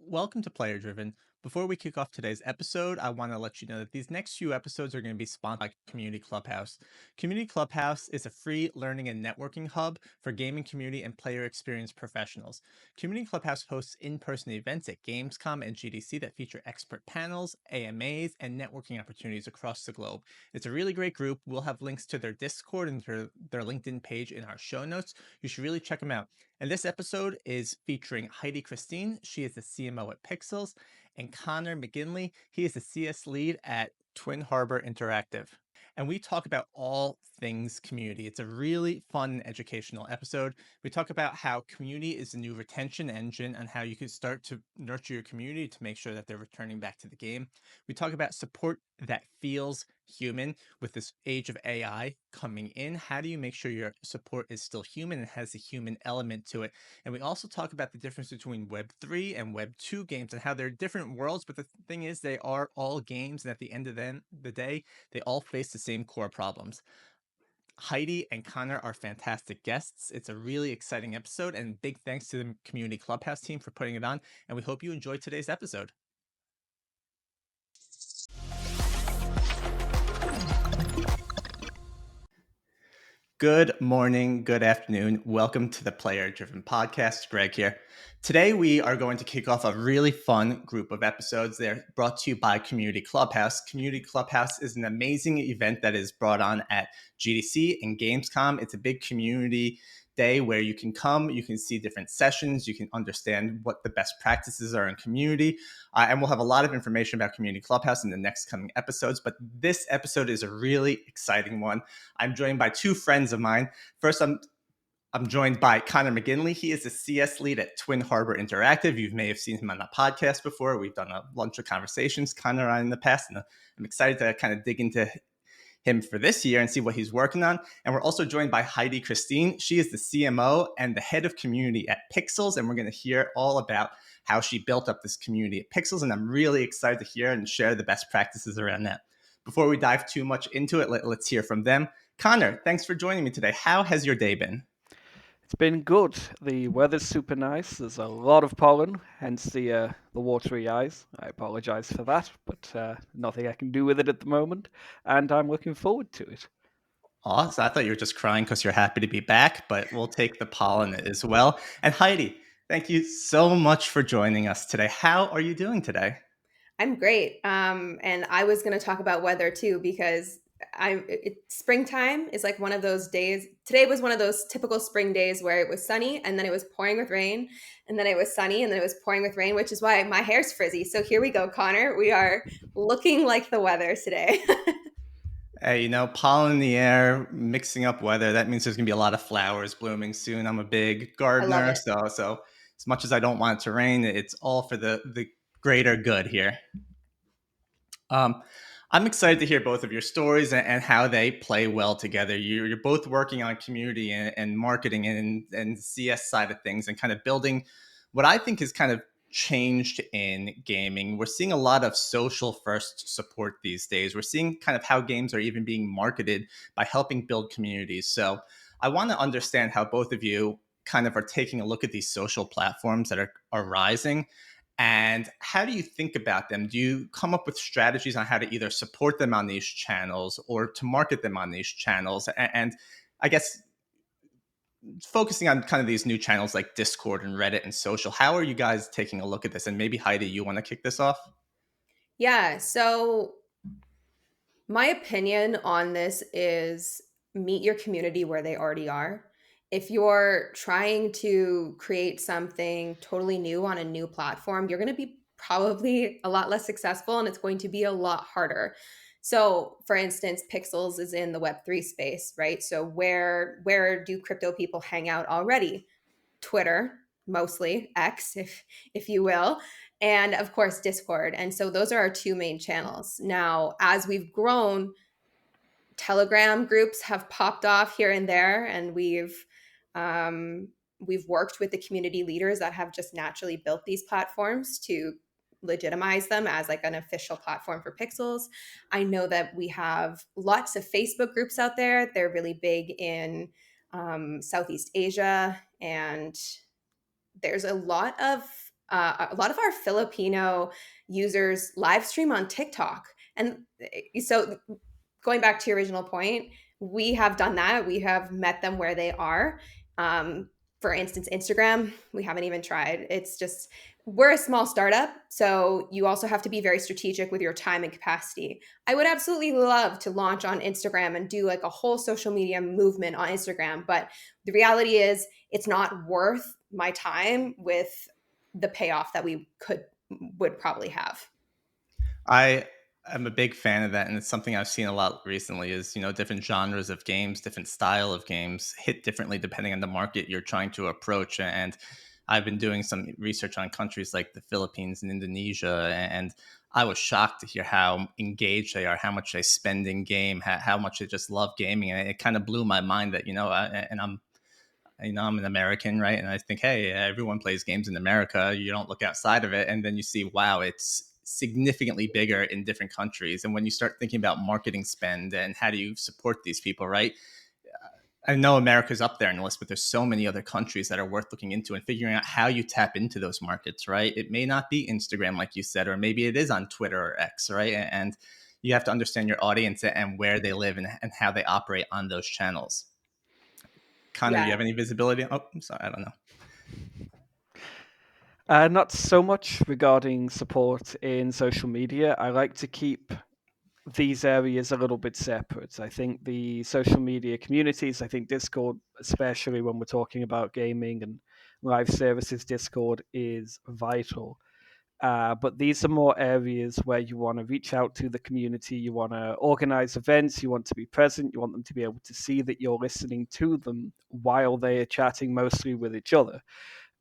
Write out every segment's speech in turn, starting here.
Welcome to Player Driven. Before we kick off today's episode, I want to let you know that these next few episodes are going to be sponsored by Community Clubhouse. Community Clubhouse is a free learning and networking hub for gaming community and player experience professionals. Community Clubhouse hosts in-person events at Gamescom and GDC that feature expert panels, AMAs, and networking opportunities across the globe. It's a really great group. We'll have links to their Discord and their LinkedIn page in our show notes. You should really check them out. And this episode is featuring Heidi Christine. She is the CMO at Pixels, and Conor McGinley. He is the CS lead at Twin Harbor Interactive. And we talk about all things community. It's a really fun and educational episode. We talk about how community is the new retention engine and how you can start to nurture your community to make sure that they're returning back to the game. We talk about support that feels human with this age of AI coming in. How do you make sure your support is still human and has a human element to it? And we also talk about the difference between Web3 and Web2 games and how they're different worlds, but the thing is, they are all games, and at the end of the day, they all face the same core problems. Heidi and Connor are fantastic guests. It's a really exciting episode, and big thanks to the Community Clubhouse team for putting it on, and we hope you enjoy today's episode. Good morning, good afternoon. Welcome to the Player Driven Podcast. Greg here. Today, we are going to kick off a really fun group of episodes. They're brought to you by Community Clubhouse. Community Clubhouse is an amazing event that is brought on at GDC and Gamescom. It's a big community day where you can come, you can see different sessions, you can understand what the best practices are in community. And we'll have a lot of information about Community Clubhouse in the next coming episodes. But this episode is a really exciting one. I'm joined by two friends of mine. First, I'm joined by Conor McGinley. He is the CS lead at Twin Harbor Interactive. You may have seen him on the podcast before. We've done a bunch of conversations, Conor, on in the past, and I'm excited to kind of dig into him for this year and see what he's working on. And we're also joined by Heidi Christine. She is the CMO and the head of community at Pixels, and we're going to hear all about how she built up this community at Pixels, and I'm really excited to hear and share the best practices around that. Before we dive too much into it, let's hear from them. Conor, thanks for joining me today. How has your day been? It's been good. The weather's super nice. There's a lot of pollen, hence the watery eyes. I apologize for that, but nothing I can do with it at the moment, and I'm looking forward to it. Awesome. I thought you were just crying because you're happy to be back, but we'll take the pollen as well. And Heidi, thank you so much for joining us today. How are you doing today? I'm great. And I was going to talk about weather too, because springtime is like one of those days. Today was one of those typical spring days where it was sunny and then it was pouring with rain, and then it was sunny and then it was pouring with rain, which is why my hair's frizzy. So here we go, Connor. We are looking like the weather today. Hey, pollen in the air, mixing up weather, that means there's going to be a lot of flowers blooming soon. I'm a big I love gardener, it. so as much as I don't want it to rain, it's all for the greater good here. Um, I'm excited to hear both of your stories and how they play well together. You're both working on community and marketing and CS side of things and kind of building what I think is kind of changed in gaming. We're seeing a lot of social first support these days. We're seeing kind of how games are even being marketed by helping build communities. So I want to understand how both of you kind of are taking a look at these social platforms that are rising, and how do you think about them? Do you come up with strategies on how to either support them on these channels or to market them on these channels? And I guess focusing on kind of these new channels like Discord and Reddit and social, how are you guys taking a look at this? And maybe Heidi, you want to kick this off? Yeah. So my opinion on this is meet your community where they already are. If you're trying to create something totally new on a new platform, you're going to be probably a lot less successful and it's going to be a lot harder. So, for instance, Pixels is in the Web3 space, right? So, where do crypto people hang out already? Twitter, mostly X, if you will, and of course Discord. And so those are our two main channels. Now, as we've grown, Telegram groups have popped off here and there, and we've worked with the community leaders that have just naturally built these platforms to legitimize them as like an official platform for Pixels. I know that we have lots of Facebook groups out there. They're really big in Southeast Asia, and there's a lot of a lot of our Filipino users live stream on TikTok. And so going back to your original point, we have done that. We have met them where they are. Um, for instance, Instagram, we haven't even tried. It's just, we're a small startup. So you also have to be very strategic with your time and capacity. I would absolutely love to launch on Instagram and do like a whole social media movement on Instagram. But the reality is, it's not worth my time with the payoff that we would probably have. I am a big fan of that, and it's something I've seen a lot recently. Is different genres of games, different style of games hit differently depending on the market you're trying to approach. And I've been doing some research on countries like the Philippines and Indonesia, and I was shocked to hear how engaged they are, how much they spend in game, how much they just love gaming, and it kind of blew my mind that and I'm an American, right? And I think, hey, everyone plays games in America. You don't look outside of it. And then you see, wow, it's significantly bigger in different countries. And when you start thinking about marketing spend and how do you support these people, right? I know America's up there in the list, but there's so many other countries that are worth looking into and figuring out how you tap into those markets, right? It may not be Instagram, like you said, or maybe it is on Twitter or X, right? And you have to understand your audience and where they live and how they operate on those channels. Connor, do you Yeah. have any visibility? Oh, I'm sorry, I don't know. Not so much regarding support in social media. I like to keep these areas a little bit separate. I think the social media communities, I think Discord, especially when we're talking about gaming and live services, Discord is vital. But these are more areas where you want to reach out to the community, you want to organize events, you want to be present, you want them to be able to see that you're listening to them while they are chatting mostly with each other.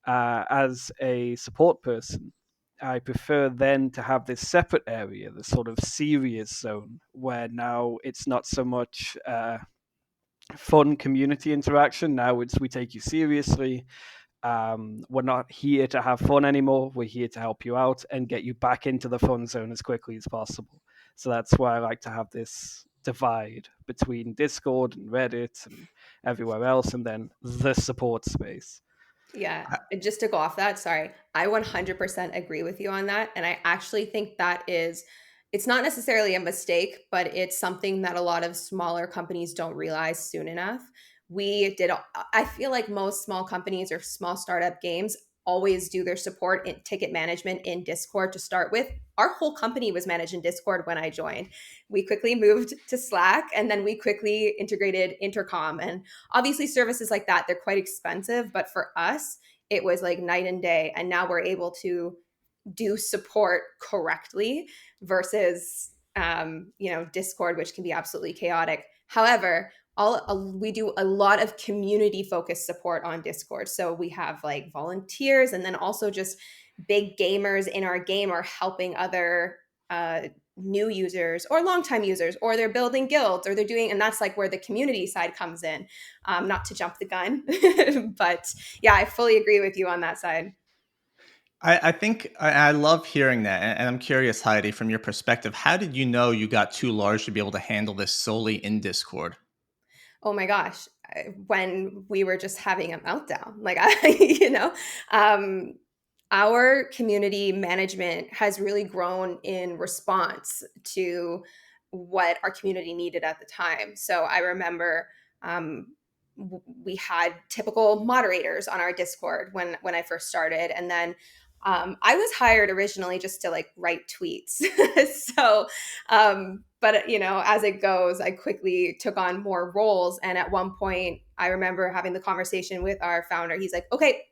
As a support person, I prefer then to have this separate area, the sort of serious zone, where now it's not so much fun community interaction. Now it's we take you seriously. We're not here to have fun anymore. We're here to help you out and get you back into the fun zone as quickly as possible. So that's why I like to have this divide between Discord and Reddit and everywhere else, and then the support space. Yeah. And just to go off that, sorry, I 100% agree with you on that. And I actually think that it's not necessarily a mistake, but it's something that a lot of smaller companies don't realize soon enough. I feel like most small companies or small startup games always do their support in ticket management in Discord to start with. Our whole company was managed in Discord when I joined. We quickly moved to Slack, and then we quickly integrated Intercom. And obviously services like that, they're quite expensive, but for us it was like night and day. And now we're able to do support correctly versus Discord, which can be absolutely chaotic. However, we do a lot of community focused support on Discord. So we have like volunteers, and then also just big gamers in our game are helping other new users or longtime users, or they're building guilds, or they're doing, and that's like where the community side comes in. Not to jump the gun, but yeah, I fully agree with you on that side. I think I love hearing that. And I'm curious, Heidi, from your perspective, how did you know you got too large to be able to handle this solely in Discord? Oh my gosh, when we were just having a meltdown, like um, our community management has really grown in response to what our community needed at the time. So I remember we had typical moderators on our Discord when I first started, and then I was hired originally just to like write tweets. So, but as it goes, I quickly took on more roles. And at one point, I remember having the conversation with our founder. He's like, "Okay,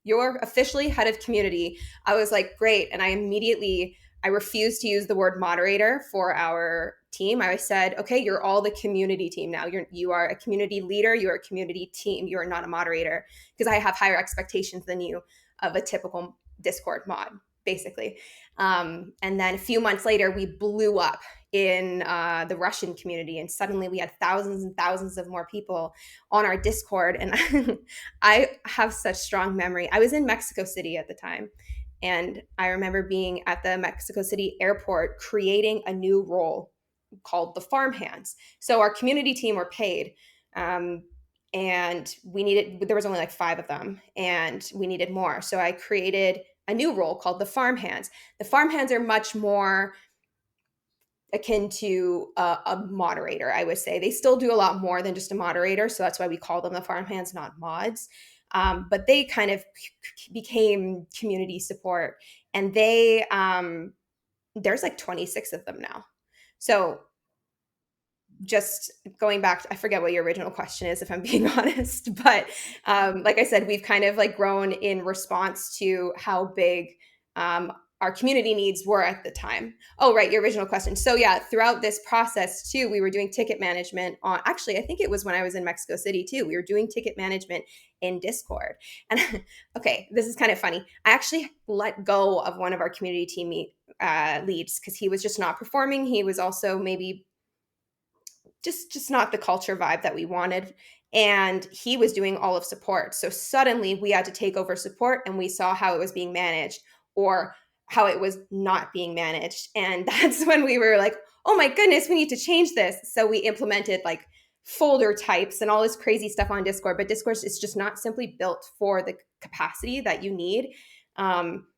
you're officially head of community." I was like, "Great!" And I refused to use the word moderator for our team. I said, "Okay, you're all the community team now. You are a community leader. You are a community team. You are not a moderator, because I have higher expectations than you of a typical Discord mod, basically." And then a few months later, we blew up in the Russian community, and suddenly we had thousands and thousands of more people on our Discord. And I have such strong memory. I was in Mexico City at the time, and I remember being at the Mexico City airport creating a new role called the farmhands. So our community team were paid. And there was only like 5 of them, and we needed more. So I created a new role called the farmhands. The farmhands are much more akin to a moderator, I would say. They still do a lot more than just a moderator, so that's why we call them the farmhands, not mods. But they kind of became community support, and there's like 26 of them now. So just going back, I forget what your original question is, if I'm being honest, but like I said, we've kind of like grown in response to how big our community needs were at the time. Oh, right, your original question. So yeah, throughout this process too, we were doing ticket management on, actually, I think it was when I was in Mexico City too. We were doing ticket management in Discord. And okay, this is kind of funny. I actually let go of one of our community team leads because he was just not performing. He was also maybe just not the culture vibe that we wanted, and he was doing all of support. So suddenly we had to take over support, and we saw how it was being managed or how it was not being managed, and that's when we were like, oh my goodness, we need to change this. So we implemented like folder types and all this crazy stuff on Discord, but Discord is just not simply built for the capacity that you need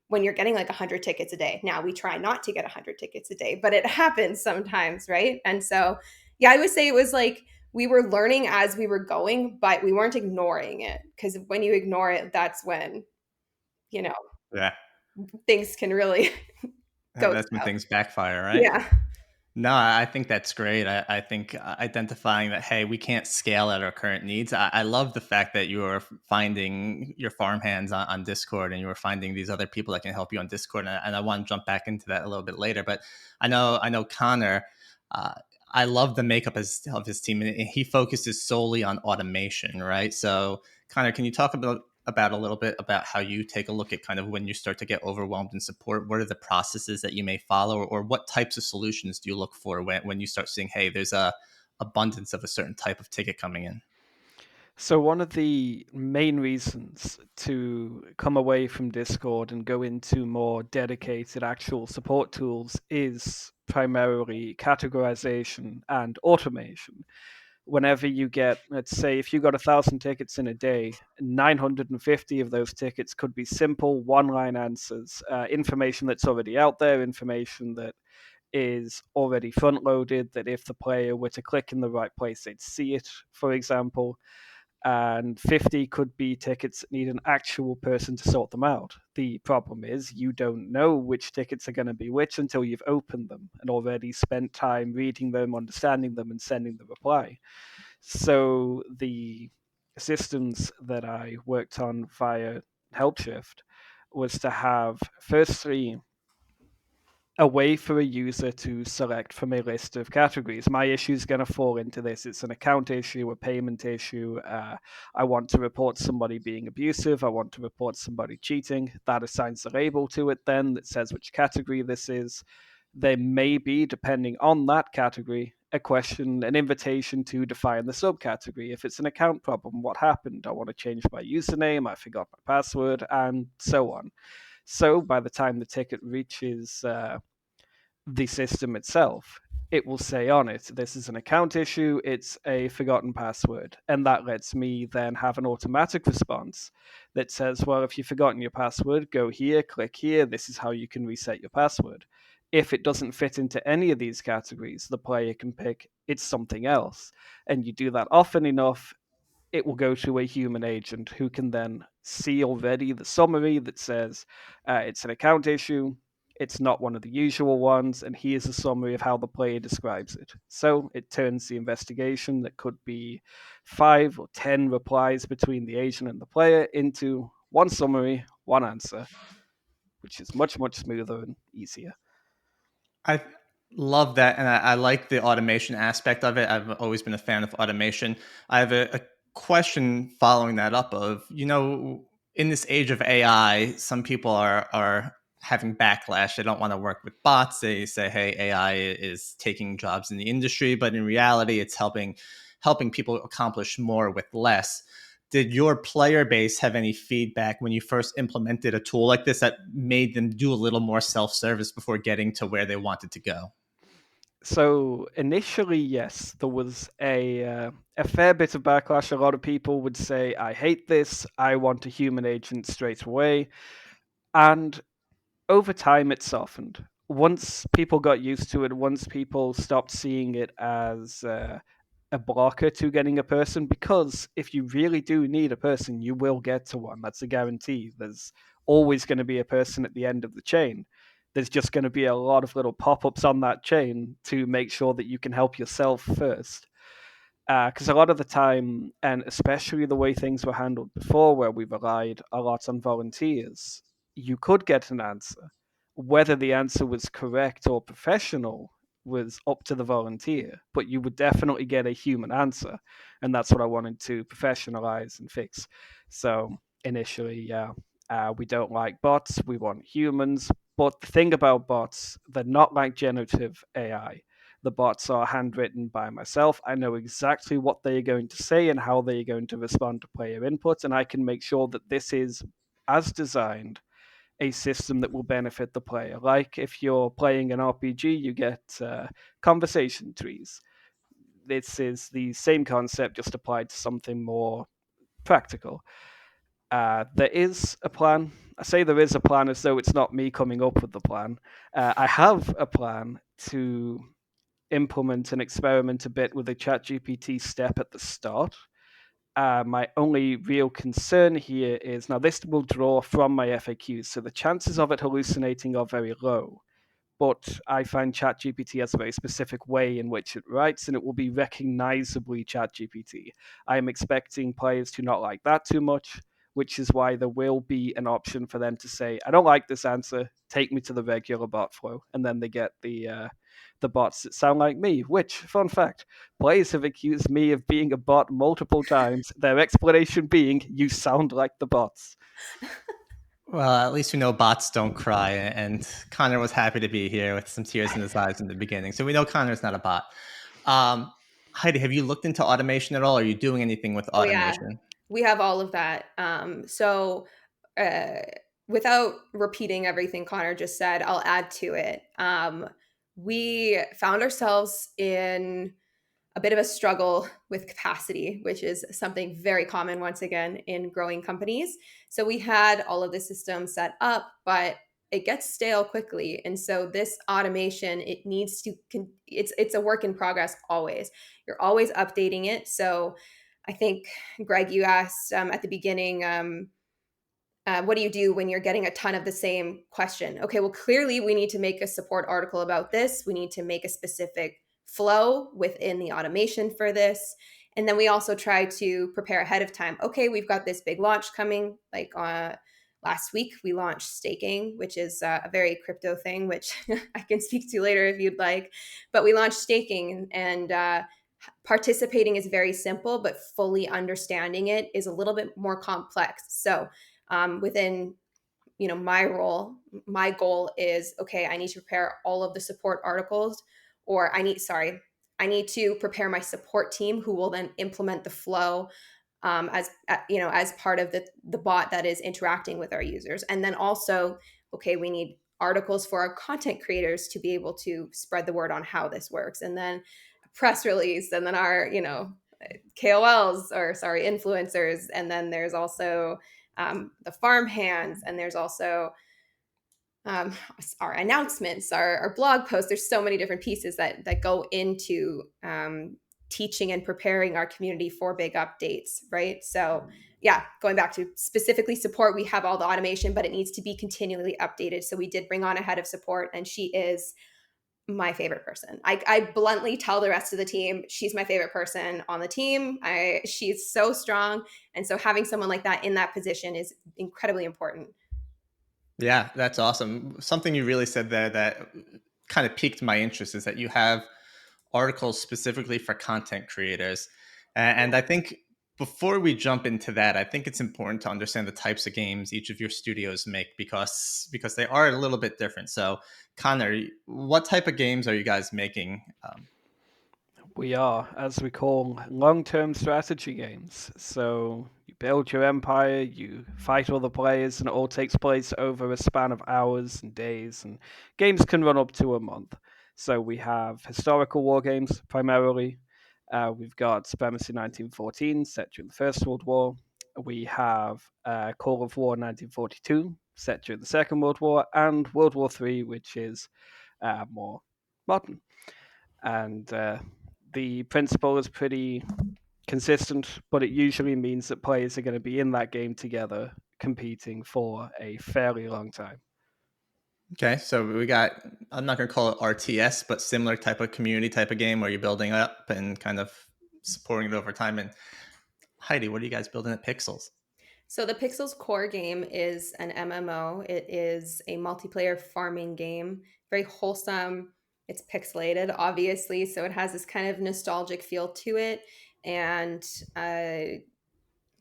when you're getting like 100 tickets a day. Now we try not to get 100 tickets a day, but it happens sometimes, right? And so yeah, I would say it was like we were learning as we were going, but we weren't ignoring it, because when you ignore it, that's when, you know, Yeah. things can really go That's when south. things backfire, right? Yeah. No, I think that's great. I think identifying that, hey, we can't scale at our current needs. I love the fact that you are finding your farmhands on Discord, and you are finding these other people that can help you on Discord. And I want to jump back into that a little bit later. But I know Connor. Uh, I love the makeup of his team, and he focuses solely on automation, right? So, Connor, can you talk about a little bit about how you take a look at kind of when you start to get overwhelmed in support? What are the processes that you may follow, or what types of solutions do you look for when you start seeing, hey, there's a abundance of a certain type of ticket coming in? So one of the main reasons to come away from Discord and go into more dedicated actual support tools is primarily categorization and automation. Whenever you get, let's say, if you got 1,000 tickets in a day, 950 of those tickets could be simple one-line answers, information that's already out there, information that is already front-loaded, that if the player were to click in the right place, they'd see it, for example. And 50 could be tickets that need an actual person to sort them out. The problem is you don't know which tickets are going to be which until you've opened them and already spent time reading them, understanding them, and sending the reply. So the systems that I worked on via HelpShift was to have, firstly, a way for a user to select from a list of categories. My issue is going to fall into this. It's an account issue, a payment issue. I want to report somebody being abusive. I want to report somebody cheating. That assigns a label to it then that says which category this is. There may be, depending on that category, a question, an invitation to define the subcategory. If it's an account problem, what happened? I want to change my username, I forgot my password, and so on. So by the time the ticket reaches the system itself, it will say on it, this is an account issue, it's a forgotten password. And that lets me then have an automatic response that says, well, if you've forgotten your password, go here, click here, this is how you can reset your password. If it doesn't fit into any of these categories, the player can pick it's something else. And you do that often enough, it will go to a human agent who can then see already the summary that says it's an account issue, it's not one of the usual ones, and here's a summary of how the player describes it. So it turns the investigation that could be 5 or 10 replies between the agent and the player into one summary, one answer, which is much, much smoother and easier. I love that, and I like the automation aspect of it. I've always been a fan of automation. I have a question following that up of, in this age of AI, some people are having backlash. They don't want to work with bots. They say, hey, AI is taking jobs in the industry, but in reality, it's helping people accomplish more with less. Did your player base have any feedback when you first implemented a tool like this that made them do a little more self-service before getting to where they wanted to go? So initially, yes, there was a fair bit of backlash. A lot of people would say, "I hate this. I want a human agent straight away." And over time, it softened. Once people got used to it, once people stopped seeing it as a blocker to getting a person, because if you really do need a person, you will get to one. That's a guarantee. There's always going to be a person at the end of the chain. There's just going to be a lot of little pop ups on that chain to make sure that you can help yourself first. Because a lot of the time, and especially the way things were handled before, where we relied a lot on volunteers, you could get an answer. Whether the answer was correct or professional was up to the volunteer, but you would definitely get a human answer. And that's what I wanted to professionalize and fix. So initially, yeah, we don't like bots, we want humans. But the thing about bots, they're not like generative AI. The bots are handwritten by myself. I know exactly what they are going to say and how they are going to respond to player inputs, and I can make sure that this is, as designed, a system that will benefit the player. Like if you're playing an RPG, you get conversation trees. This is the same concept, just applied to something more practical. There is a plan. I say there is a plan as though it's not me coming up with the plan. I have a plan to implement and experiment a bit with the ChatGPT step at the start. My only real concern here is now this will draw from my FAQs, so the chances of it hallucinating are very low. But I find ChatGPT has a very specific way in which it writes, and it will be recognizably ChatGPT. I am expecting players to not like that too much, which is why there will be an option for them to say, "I don't like this answer. Take me to the regular bot flow," and then they get the bots that sound like me. Which, fun fact, players have accused me of being a bot multiple times. Their explanation being, "You sound like the bots." Well, at least we know bots don't cry, and Connor was happy to be here with some tears in his eyes in the beginning. So we know Connor's not a bot. Um, Heidi, have you looked into automation at all? Are you doing anything with Oh yeah, automation? we have all of that. So uh, without repeating everything Connor just said, I'll add to it. We found ourselves in a bit of a struggle with capacity, which is something very common once again in growing companies. So we had all of the systems set up, but it gets stale quickly. And so this automation, it needs to it's a work in progress always. You're always updating it. So I think Greg, you asked at the beginning, what do you do when you're getting a ton of the same question? Okay, well, clearly we need to make a support article about this. We need to make a specific flow within the automation for this. And then we also try to prepare ahead of time. Okay, we've got this big launch coming. Like last week, we launched staking, which is a very crypto thing, which I can speak to later if you'd like. But we launched staking, and participating is very simple, but fully understanding it is a little bit more complex. So within my role, my goal is, okay, I need to prepare all of the support articles, or I need to prepare my support team who will then implement the flow as part of the bot that is interacting with our users. And then also, okay, we need articles for our content creators to be able to spread the word on how this works, and then a press release, and then our KOLs, or sorry, influencers, and then there's also the farm hands, and there's also our announcements, our blog posts. There's so many different pieces that go into teaching and preparing our community for big updates, right? So yeah, going back to specifically support, we have all the automation, but it needs to be continually updated. So we did bring on a head of support, and she is my favorite person. I bluntly tell the rest of the team, she's my favorite person on the team. She's so strong. And so having someone like that in that position is incredibly important. Yeah, that's awesome. Something you really said there that kind of piqued my interest is that you have articles specifically for content creators. And I think before we jump into that, I think it's important to understand the types of games each of your studios make, because they are a little bit different. So, Connor, what type of games are you guys making? We are, as we call, long-term strategy games. So you build your empire, you fight other players, and it all takes place over a span of hours and days, and games can run up to a month. So we have historical war games primarily. We've got Supremacy 1914, set during the First World War. we have Call of War 1942, set during the Second World War, and World War III, which is more modern. And the principle is pretty consistent, but it usually means that players are going to be in that game together, competing for a fairly long time. Okay, so we got, I'm not going to call it RTS, but similar type of community type of game where you're building up and kind of supporting it over time. And Heidi, what are you guys building at Pixels? So the Pixels core game is an MMO. It is a multiplayer farming game, very wholesome. It's pixelated, obviously, so it has this kind of nostalgic feel to it. And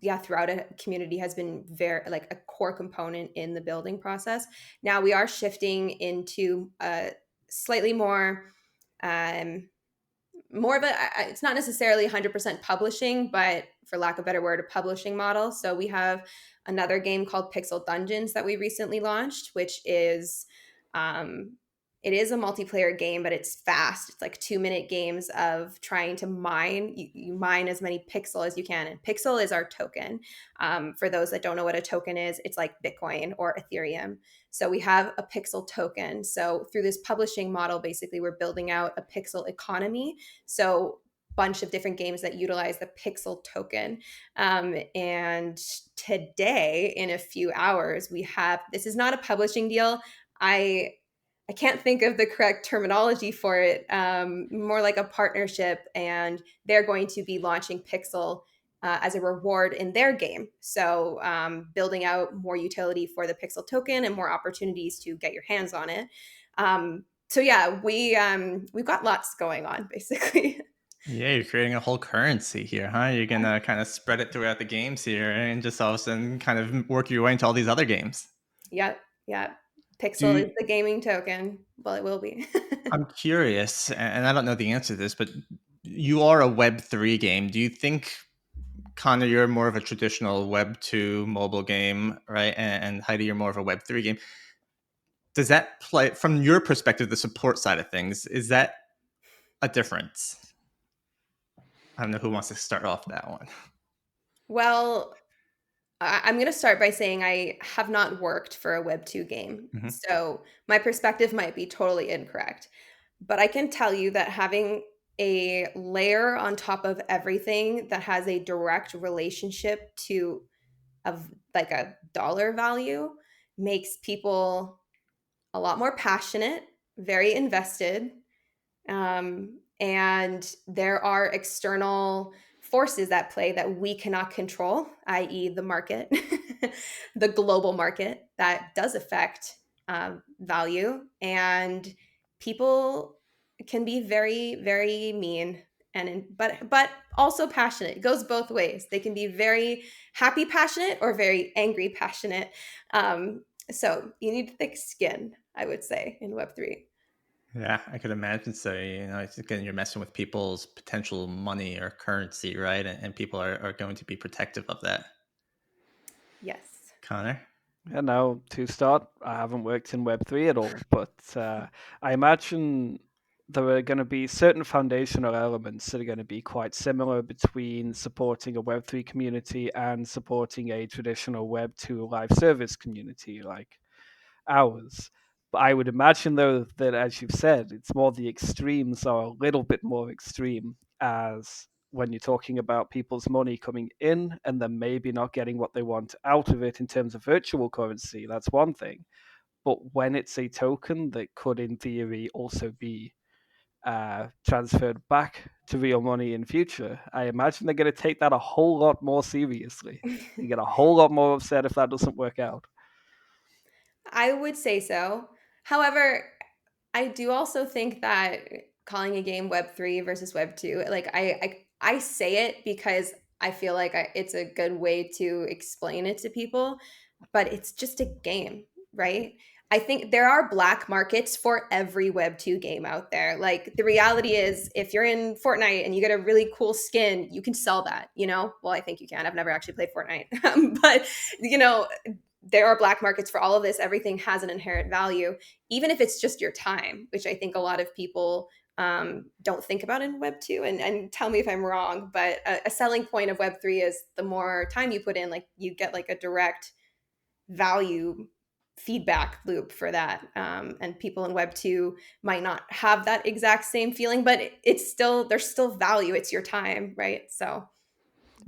yeah, throughout it, community has been very like a core component in the building process. Now we are shifting into a slightly more of a, it's not necessarily 100% publishing, but for lack of a better word, a publishing model. So we have another game called Pixel Dungeons that we recently launched, which is it is a multiplayer game, but it's fast. It's like 2-minute games of trying to mine. You mine as many pixel as you can, and pixel is our token. For those that don't know what a token is, it's like Bitcoin or Ethereum. So we have a pixel token. So through this publishing model, basically, we're building out a pixel economy. So bunch of different games that utilize the pixel token. And today, in a few hours, we have, this is not a publishing deal. I can't think of the correct terminology for it, more like a partnership, and they're going to be launching Pixel as a reward in their game. So building out more utility for the Pixel token and more opportunities to get your hands on it. So yeah, we've got lots going on, basically. Yeah, you're creating a whole currency here, huh? You're going to kind of spread it throughout the games here and just all of a sudden kind of work your way into all these other games. Yep, yeah. Do Pixel you, is the gaming token. Well, it will be. I'm curious, and I don't know the answer to this, but you are a Web3 game. Do you think, Connor, you're more of a traditional Web2 mobile game, right? And Heidi, you're more of a Web3 game. Does that play, from your perspective, the support side of things, is that a difference? I don't know who wants to start off that one. Well, I'm going to start by saying I have not worked for a Web 2 game. Mm-hmm. So my perspective might be totally incorrect. But I can tell you that having a layer on top of everything that has a direct relationship to of like a dollar value makes people a lot more passionate, very invested, and there are external forces at play that we cannot control, i.e., the market, the global market that does affect value. And people can be very, very mean but also passionate. It goes both ways. They can be very happy passionate or very angry passionate. So you need thick skin, I would say, in Web3. Yeah, I could imagine so. It's, again, you're messing with people's potential money or currency, right? And people are going to be protective of that. Yes. Connor? Yeah, now to start, I haven't worked in Web3 at all, but I imagine there are going to be certain foundational elements that are going to be quite similar between supporting a Web3 community and supporting a traditional Web2 live service community like ours. But I would imagine, though, that as you've said, it's more the extremes are a little bit more extreme, as when you're talking about people's money coming in and then maybe not getting what they want out of it in terms of virtual currency, that's one thing. But when it's a token that could, in theory, also be transferred back to real money in future, I imagine they're going to take that a whole lot more seriously. They get a whole lot more upset if that doesn't work out. I would say so. However, I do also think that calling a game Web 3 versus Web 2, like I say it because I feel like it's a good way to explain it to people, but it's just a game, right? I think there are black markets for every Web 2 game out there. Like the reality is, if you're in Fortnite and you get a really cool skin, you can sell that, you know? Well, I think you can. I've never actually played Fortnite. But, you know, there are black markets for all of this. Everything has an inherent value, even if it's just your time, which I think a lot of people don't think about in Web 2, and tell me if I'm wrong, but a selling point of Web 3 is the more time you put in, like you get like a direct value feedback loop for that. And people in Web 2 might not have that exact same feeling, but it's still, there's still value. It's your time, right? So,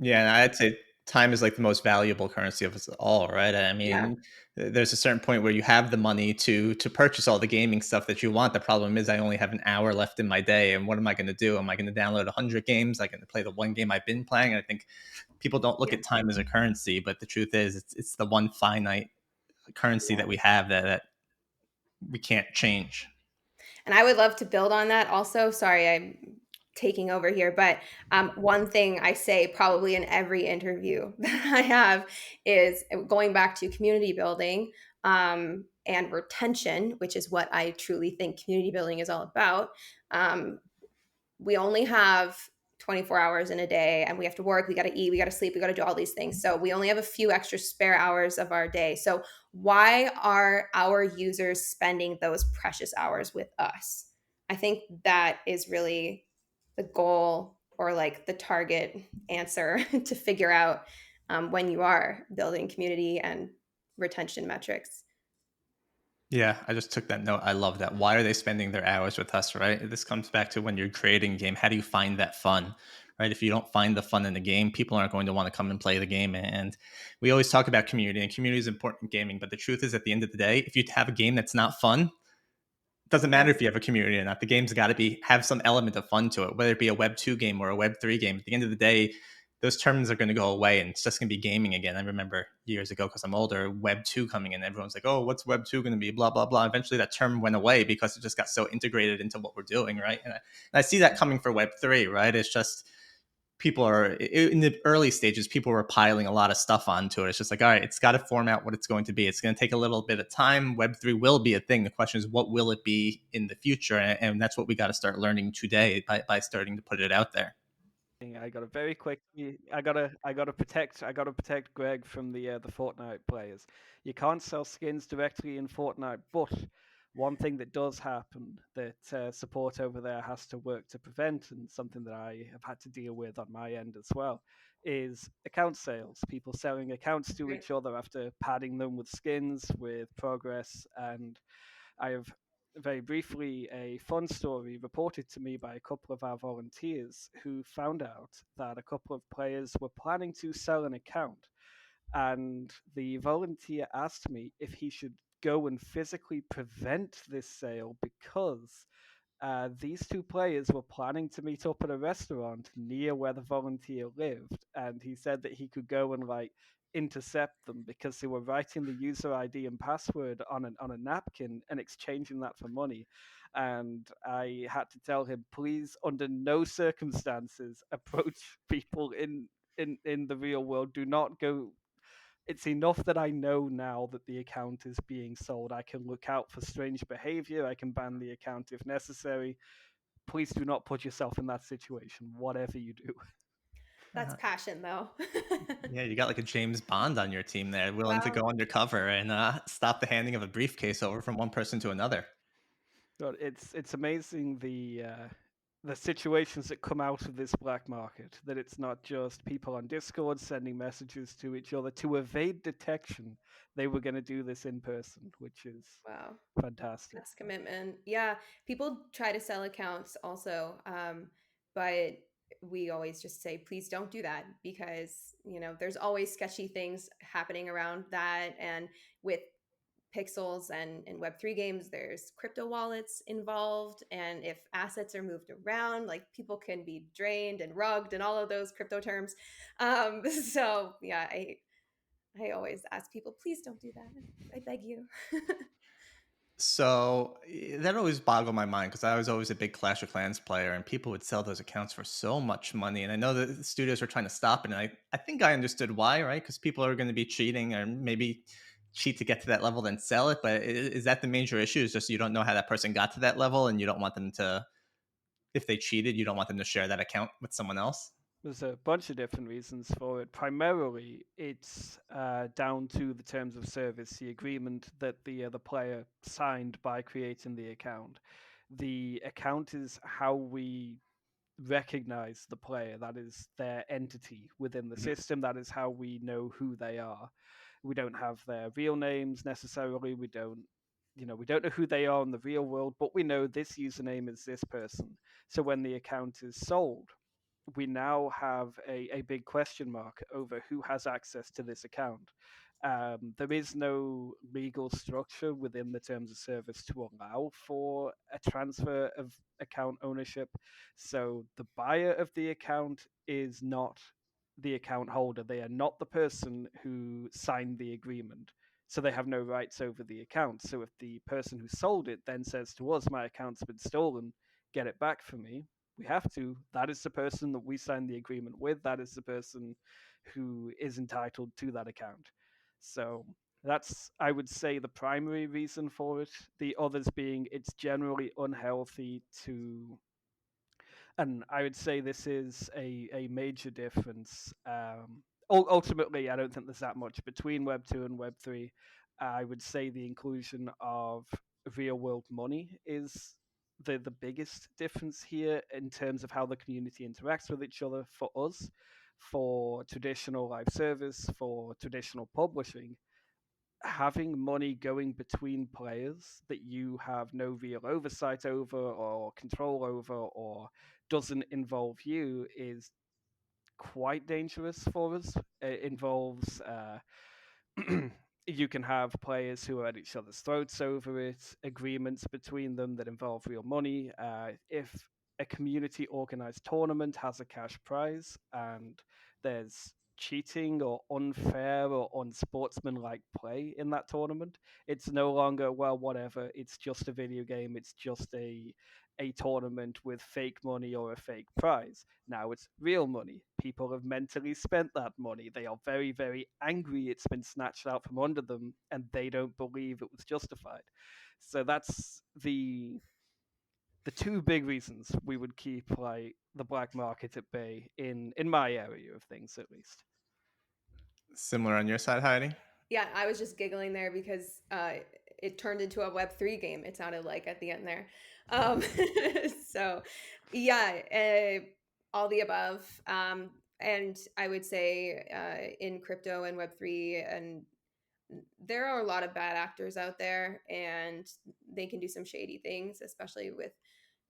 Yeah, and I'd say time is like the most valuable currency of us all, right? I yeah. mean, there's a certain point where you have the money to purchase all the gaming stuff that you want. The problem is I only have an hour left in my day, and what am I going to do? Am I going to download 100 games? I going to play the one game I've been playing? And I think people don't look Yeah. at time as a currency, but the truth is it's the one finite currency that we have that we can't change. And I would love to build on that also. Sorry, I'm taking over here, but one thing I say probably in every interview that I have is going back to community building and retention, which is what I truly think community building is all about. Um, we only have 24 hours in a day, and we have to work, we got to eat, we got to sleep, we got to do all these things. So we only have a few extra spare hours of our day. So why are our users spending those precious hours with us? I think that is really the goal, or like the target answer to figure out when you are building community and retention metrics. Yeah, I just took that note. I love that. Why are they spending their hours with us, right? This comes back to when you're creating a game. How do you find that fun, right? If you don't find the fun in the game, people aren't going to want to come and play the game. And we always talk about community, and community is important in gaming. But the truth is, at the end of the day, if you have a game that's not fun, doesn't Yeah. matter if you have a community or not. The game's got to be have some element of fun to it, whether it be a Web 2 game or a Web 3 game. At the end of the day, those terms are going to go away, and it's just going to be gaming again. I remember years ago, because I'm older, Web 2 coming in. Everyone's like, oh, what's Web 2 going to be? Blah, blah, blah. Eventually that term went away because it just got so integrated into what we're doing, right? And I see that coming for Web 3, right? It's just people are in the early stages, people were piling a lot of stuff onto it. It's just like, all right, it's got to form out what it's going to be. It's going to take a little bit of time. Web3 will be a thing. The question is, what will it be in the future? And that's what we got to start learning today by starting to put it out there. I got to very quickly. I gotta protect Greg from the Fortnite players. You can't sell skins directly in Fortnite, but one thing that does happen that support over there has to work to prevent, and something that I have had to deal with on my end as well, is account sales. People selling accounts to Right. each other after padding them with skins, with progress, and I have very briefly a fun story reported to me by a couple of our volunteers who found out that a couple of players were planning to sell an account. And the volunteer asked me if he should go and physically prevent this sale because these two players were planning to meet up at a restaurant near where the volunteer lived, and he said that he could go and like intercept them because they were writing the user ID and password on a napkin and exchanging that for money. And I had to tell him, please, under no circumstances, approach people in the real world. Do not go. It's enough that I know now that the account is being sold. I can look out for strange behavior. I can ban the account if necessary. Please do not put yourself in that situation, whatever you do. That's Uh, passion, though. yeah, you got like a James Bond on your team there, willing to Wow. go undercover and stop the handing of a briefcase over from one person to another. But it's amazing the situations that come out of this black market. That it's not just people on Discord sending messages to each other to evade detection. They were going to do this in person, which is Wow. fantastic. That's commitment. Yeah, people try to sell accounts also, but we always just say, please don't do that, because there's always sketchy things happening around that. And with pixels and in Web3 games, there's crypto wallets involved, and if assets are moved around, like people can be drained and rugged and all of those crypto terms. So yeah, I always ask people, please don't do that. I beg you. So that always boggled my mind because I was always a big Clash of Clans player, and people would sell those accounts for so much money. And I know that the studios were trying to stop it, and I think I understood why, right? Because people are going to be cheating or maybe cheat to get to that level, then sell it. But is that the major issue? Is just you don't know how that person got to that level, and you don't want them to, if they cheated, you don't want them to share that account with someone else? There's a bunch of different reasons for it. Primarily, it's down to the terms of service, the agreement that the player signed by creating the account. The account is how we recognize the player. That is their entity within the system. That is how we know who they are. We don't have their real names necessarily. We don't know who they are in the real world, but we know this username is this person. So when the account is sold, we now have a big question mark over who has access to this account. There is no legal structure within the terms of service to allow for a transfer of account ownership. So the buyer of the account is not the account holder. They are not the person who signed the agreement. So they have no rights over the account. So if the person who sold it then says to us, my account's been stolen, get it back for me, we have to. That is the person that we signed the agreement with. That is the person who is entitled to that account. So that's, I would say, the primary reason for it. The others being it's generally unhealthy to, and I would say this is a major difference. Ultimately, I don't think there's that much between Web 2 and Web 3. I would say the inclusion of real world money is the biggest difference here in terms of how the community interacts with each other. For us, for traditional live service, for traditional publishing, having money going between players that you have no real oversight over or control over or doesn't involve you is quite dangerous for us. It involves you can have players who are at each other's throats over it, agreements between them that involve real money. If a community organized tournament has a cash prize and there's cheating or unfair or unsportsmanlike play in that tournament, it's no longer, well, whatever, it's just a video game, it's just a tournament with fake money or a fake prize. Now it's real money. People have mentally spent that money. They are very, very angry it's been snatched out from under them and they don't believe it was justified. So that's the two big reasons we would keep like the black market at bay in my area of things, at least. Similar on your side, Heidi? Yeah, I was just giggling there because it turned into a Web3 game, it sounded like at the end there. So, yeah, all the above. And I would say in crypto and Web3, and there are a lot of bad actors out there, and they can do some shady things, especially with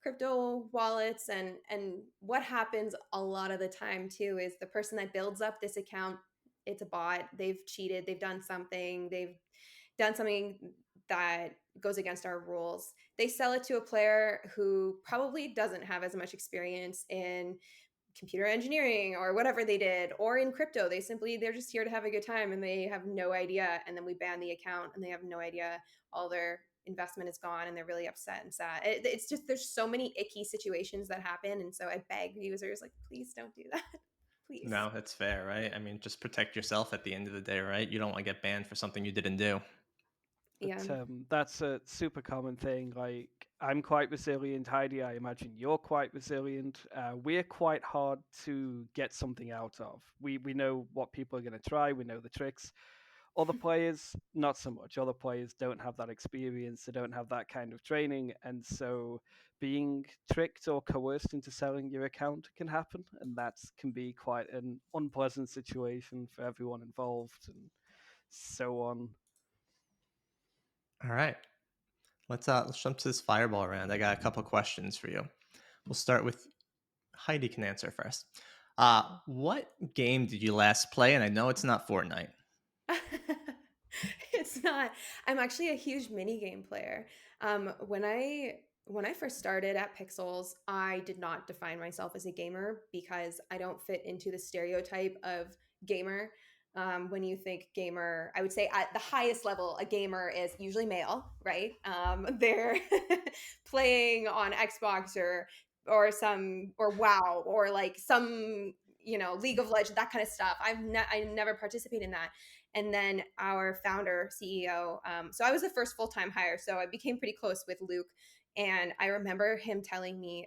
crypto wallets. And what happens a lot of the time too is the person that builds up this account, it's a bot, they've cheated, they've done something that goes against our rules. They sell it to a player who probably doesn't have as much experience in computer engineering or whatever they did, or in crypto. They're just here to have a good time and they have no idea. And then we ban the account and they have no idea all their investment is gone and they're really upset and sad. It's just, there's so many icky situations that happen. And so I beg users, like, please don't do that. Please. No, that's fair, right? I mean, just protect yourself at the end of the day, right? You don't want to get banned for something you didn't do. But Yeah. that's a super common thing. Like, I'm quite resilient, Heidi. I imagine you're quite resilient. We're quite hard to get something out of. We know what people are going to try. We know the tricks. Other players, not so much. Other players don't have that experience. They don't have that kind of training, and so being tricked or coerced into selling your account can happen, and that can be quite an unpleasant situation for everyone involved, and so on. All right. Let's jump to this fireball round. I got a couple questions for you. We'll start with Heidi can answer first. What game did you last play? And I know it's not Fortnite. It's not. I'm actually a huge mini game player. When I first started at Pixels, I did not define myself as a gamer because I don't fit into the stereotype of gamer. When you think gamer, I would say at the highest level, a gamer is usually male, right? They're playing on Xbox or WoW or like some League of Legends, that kind of stuff. I never participated in that. And then our founder, CEO, so I was the first full-time hire, so I became pretty close with Luke. And I remember him telling me,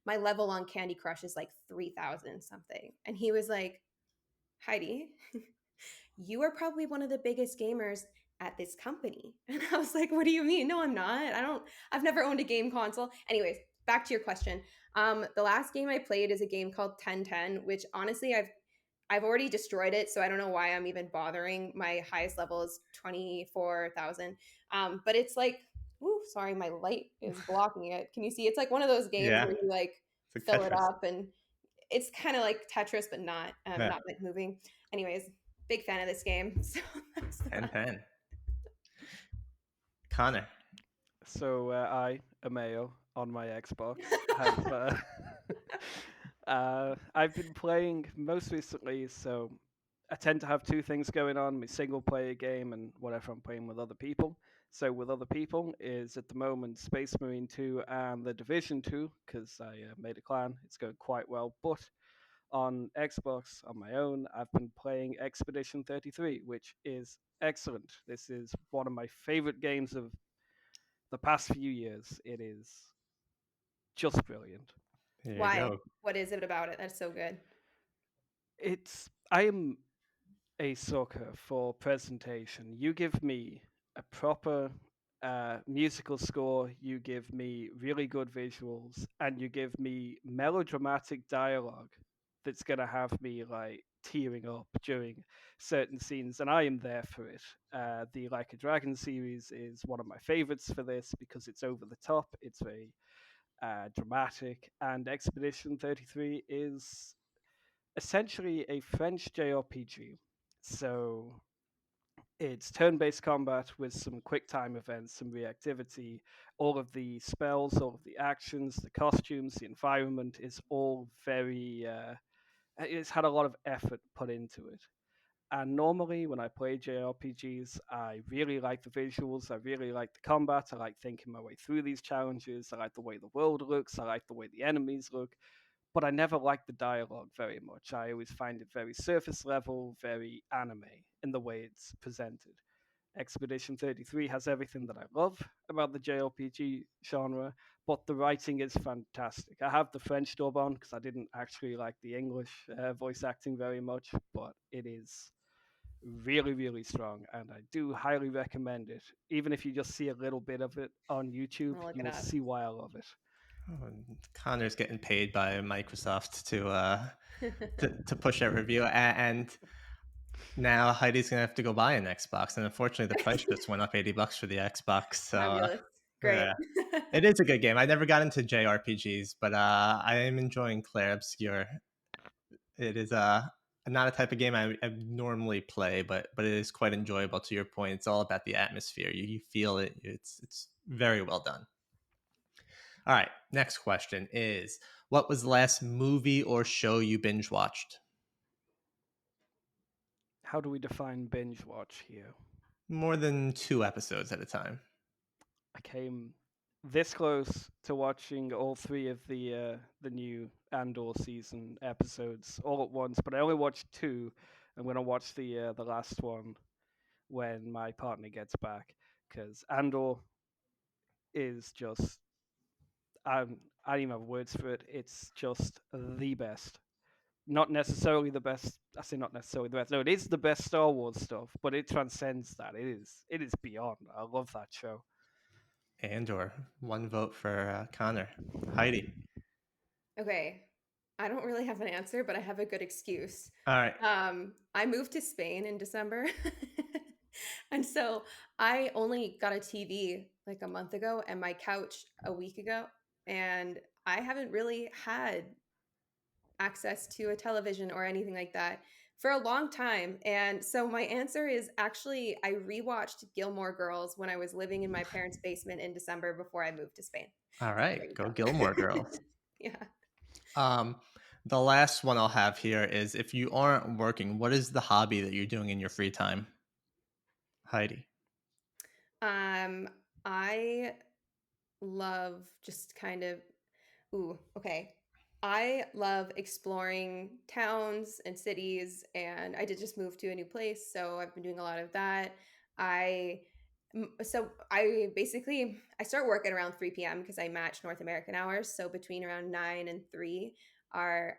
my level on Candy Crush is like 3,000 something, and he was like, Heidi, you are probably one of the biggest gamers at this company. And I was like, what do you mean? No, I'm not. I've never owned a game console. Anyways, back to your question. The last game I played is a game called 1010, which honestly I've already destroyed it, so I don't know why I'm even bothering. My highest level is 24,000. But it's like, ooh, sorry, my light is blocking it. Can you see? It's like one of those games Yeah, where you like it's like fill it Tetris. up, and it's kind of like Tetris, but not Yeah, not like moving. Anyways, big fan of this game. So that's that. 10-10. Connor. So I, a male on my Xbox, have I've been playing most recently. So I tend to have two things going on: my single player game and whatever I'm playing with other people. So with other people is at the moment Space Marine 2 and the Division 2 because I made a clan. It's going quite well, but on Xbox on my own, I've been playing Expedition 33, which is excellent. This is one of my favorite games of the past few years. It is just brilliant. There you Why? go. What is it about it that's so good? I am a sucker for presentation. You give me a proper musical score, you give me really good visuals, and you give me melodramatic dialogue that's gonna have me like tearing up during certain scenes, and I am there for it. The Like a Dragon series is one of my favorites for this because it's over the top, it's very dramatic, and Expedition 33 is essentially a French JRPG. So it's turn-based combat with some quick time events, some reactivity. All of the spells, all of the actions, the costumes, the environment is all very. It's had a lot of effort put into it. And normally, when I play JRPGs, I really like the visuals. I really like the combat. I like thinking my way through these challenges. I like the way the world looks. I like the way the enemies look. But I never like the dialogue very much. I always find it very surface level, very anime in the way it's presented. Expedition 33 has everything that I love about the JRPG genre, but the writing is fantastic. I have the French dub on because I didn't actually like the English voice acting very much, but it is really, really strong, and I do highly recommend it. Even if you just see a little bit of it on I'm YouTube, gonna look you it will up. see why I love it. Oh, and Connor's getting paid by Microsoft to push that review, and now Heidi's gonna have to go buy an Xbox, and unfortunately, the price just went up $80 for the Xbox. So Fabulous. Great. yeah, it is a good game. I never got into JRPGs, but I am enjoying Claire Obscure. It is not a type of game I normally play, but it is quite enjoyable. To your point, it's all about the atmosphere. You feel it. It's very well done. All right, next question is: what was the last movie or show you binge watched? How do we define binge watch here? More than 2 episodes at a time. I came this close to watching all three of the new Andor season episodes all at once, but I only watched two. I'm gonna watch the last one when my partner gets back because Andor is just I don't even have words for it. It's just the best. Not necessarily the best. I say not necessarily the best. No, it is the best Star Wars stuff, but it transcends that. It is beyond. I love that show. Andor, one vote for Connor. Heidi. Okay. I don't really have an answer, but I have a good excuse. All right. I moved to Spain in December. And so I only got a TV like a month ago and my couch a week ago. And I haven't really had access to a television or anything like that for a long time. And so my answer is actually I rewatched Gilmore Girls when I was living in my parents' basement in December before I moved to Spain. All There right. you Go Gilmore go. Girls. Yeah. Um, the last one I'll have here is: if you aren't working, what is the hobby that you're doing in your free time? Heidi. Um, I love just kind of, ooh, okay. I love exploring towns and cities, and I did just move to a new place, so I've been doing a lot of that. I so I basically I start work at around 3 p.m. because I match North American hours. So between around 9 and 3 are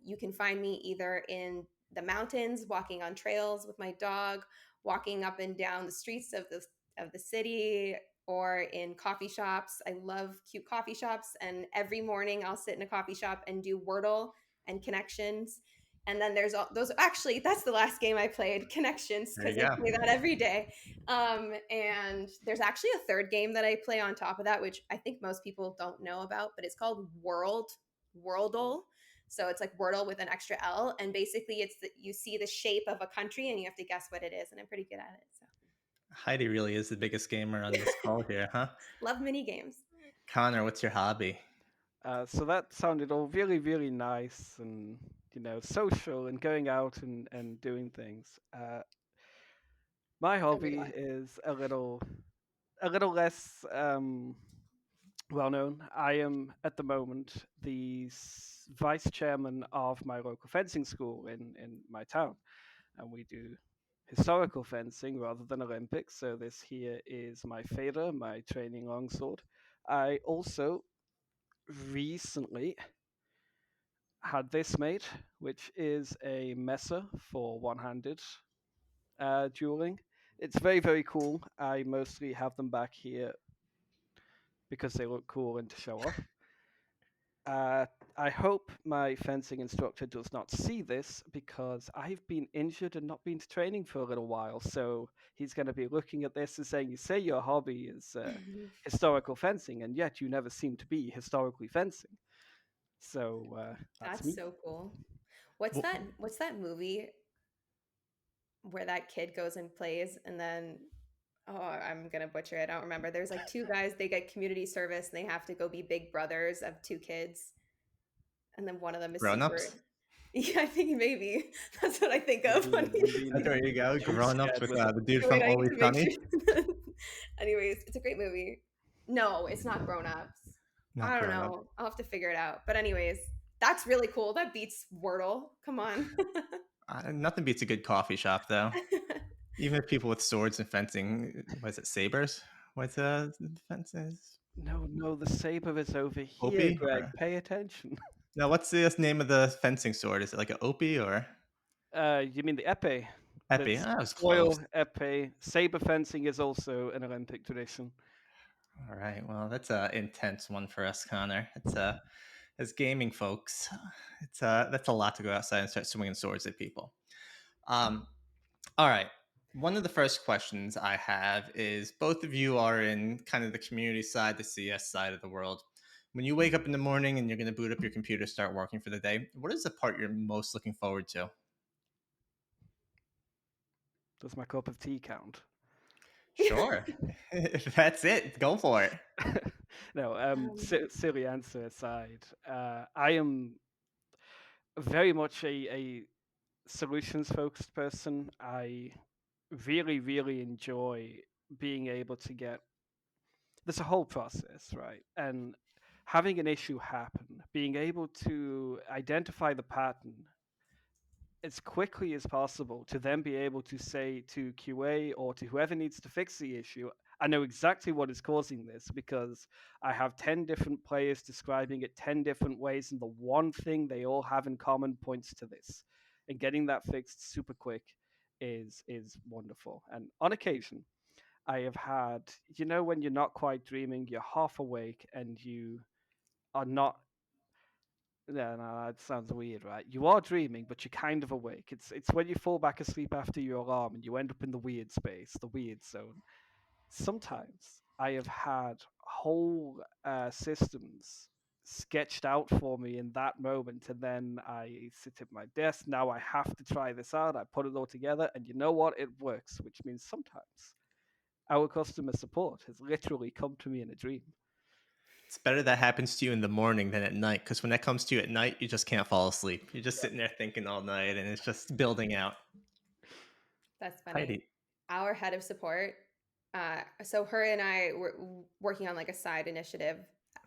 you can find me either in the mountains walking on trails with my dog, walking up and down the streets of the city or in coffee shops. I love cute coffee shops, and every morning I'll sit in a coffee shop and do Wordle and Connections. And then there's all those. Actually, that's the last game I played, Connections, There because you I go. play that every day. And there's actually a third game that I play on top of that, which I think most people don't know about, but it's called Worldle. So it's like Wordle with an extra L, and basically it's that you see the shape of a country and you have to guess what it is, and I'm pretty good at it. So Heidi really is the biggest gamer on this call here, huh? love mini games. Connor, what's your hobby? So that sounded all really, really nice and social and going out and doing things. My It's a weird hobby one. is a little less well known. I am at the moment the vice chairman of my local fencing school in my town, and we do historical fencing rather than Olympics. So this here is my fader, my training longsword. I also recently had this made, which is a messer for one-handed dueling. It's very, very cool. I mostly have them back here because they look cool and to show off. I hope my fencing instructor does not see this because I've been injured and not been to training for a little while. So he's going to be looking at this and saying, "You say your hobby is historical fencing, and yet you never seem to be historically fencing." So that's That's me. so cool. What's Well, that movie where that kid goes and plays and then I'm gonna butcher it. I don't remember. There's like two guys, they get community service and they have to go be big brothers of two kids. And then one of them is super. grown-ups? Yeah, I think maybe. That's what I think I'm of when being, you I'm being There you go. jump Grown-ups scared with with it. the dude wait, from I need Always to make Sunny. sure. Anyways, it's a great movie. No, it's not Grown Ups. Not I don't grown-up. know. I'll have to figure it out. But anyways, that's really cool. That beats Wordle. Come on. Nothing beats a good coffee shop, though. Even if people with swords and fencing, what is it, sabers? What's the fences? No, the saber is over here, Opie? Greg. Or Pay attention. no, what's the name of the fencing sword? Is it like an opie or You mean the epee? epi? That's I was close. foil epee. Saber fencing is also an Olympic tradition. All right. Well, that's an intense one for us, Connor. It's as gaming folks, it's that's a lot to go outside and start swinging swords at people. Um, all right. One of the first questions I have is both of you are in kind of the community side, the CS side of the world. When you wake up in the morning and you're going to boot up your computer, start working for the day, what is the part you're most looking forward to? Does my cup of tea count? Sure. If that's it, go for it. No, Um, silly answer aside, I am very much a solutions focused person. I really, really enjoy being able to get there's a whole process, right? And having an issue happen, being able to identify the pattern as quickly as possible to then be able to say to QA or to whoever needs to fix the issue, I know exactly what is causing this because I have 10 different players describing it 10 different ways, and the one thing they all have in common points to this. And getting that fixed super quick is wonderful. And on occasion, I have had, when you're not quite dreaming, you're half awake and you are not. Yeah, no, that sounds weird, right? You are dreaming, but you're kind of awake. It's when you fall back asleep after your alarm and you end up in the weird space, the weird zone. Sometimes I have had whole systems sketched out for me in that moment, and then I sit at my desk. Now I have to try this out. I put it all together, and you know what? It works, which means sometimes our customer support has literally come to me in a dream. It's better that happens to you in the morning than at night because when that comes to you at night, you just can't fall asleep. You're just sitting there thinking all night and it's just building out. that's funny. Heidi. Our head of support, so her and I were working on like a side initiative,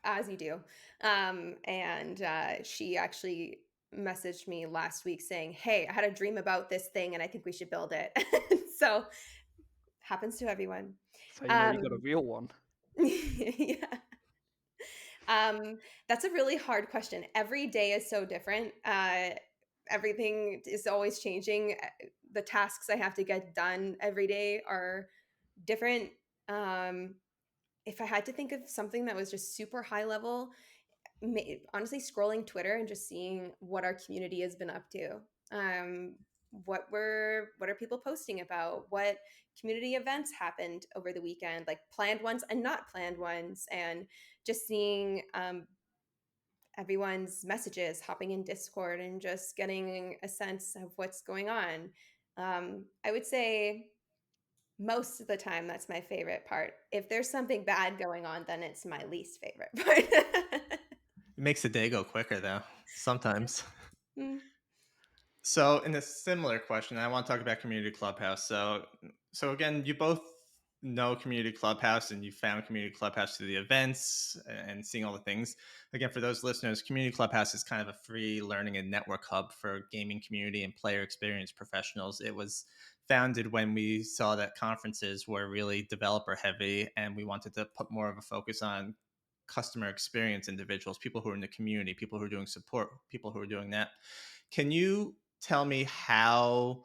as you do. And she actually messaged me last week saying, "Hey, I had a dream about this thing and I think we should build it." So happens to everyone. So you know you got a Um, real one. yeah. That's a really hard question. Every day is so different. everything is always changing. The tasks I have to get done every day are different. If I had to think of something that was just super high level, honestly, scrolling Twitter and just seeing what our community has been up to. What are people posting about? What community events happened over the weekend, like planned ones and not planned ones, and just seeing everyone's messages, hopping in Discord and just getting a sense of what's going on. I would say most of the time that's my favorite part. If there's something bad going on, then it's my least favorite part. It makes the day go quicker, though, sometimes. Mm. So, in a similar question, I want to talk about Community Clubhouse. So again, you both know Community Clubhouse, and you found Community Clubhouse through the events and seeing all the things. Again, for those listeners, Community Clubhouse is kind of a free learning and network hub for gaming community and player experience professionals. It was founded when we saw that conferences were really developer heavy, and we wanted to put more of a focus on customer experience individuals, people who are in the community, people who are doing support, people who are doing that. Can you tell me how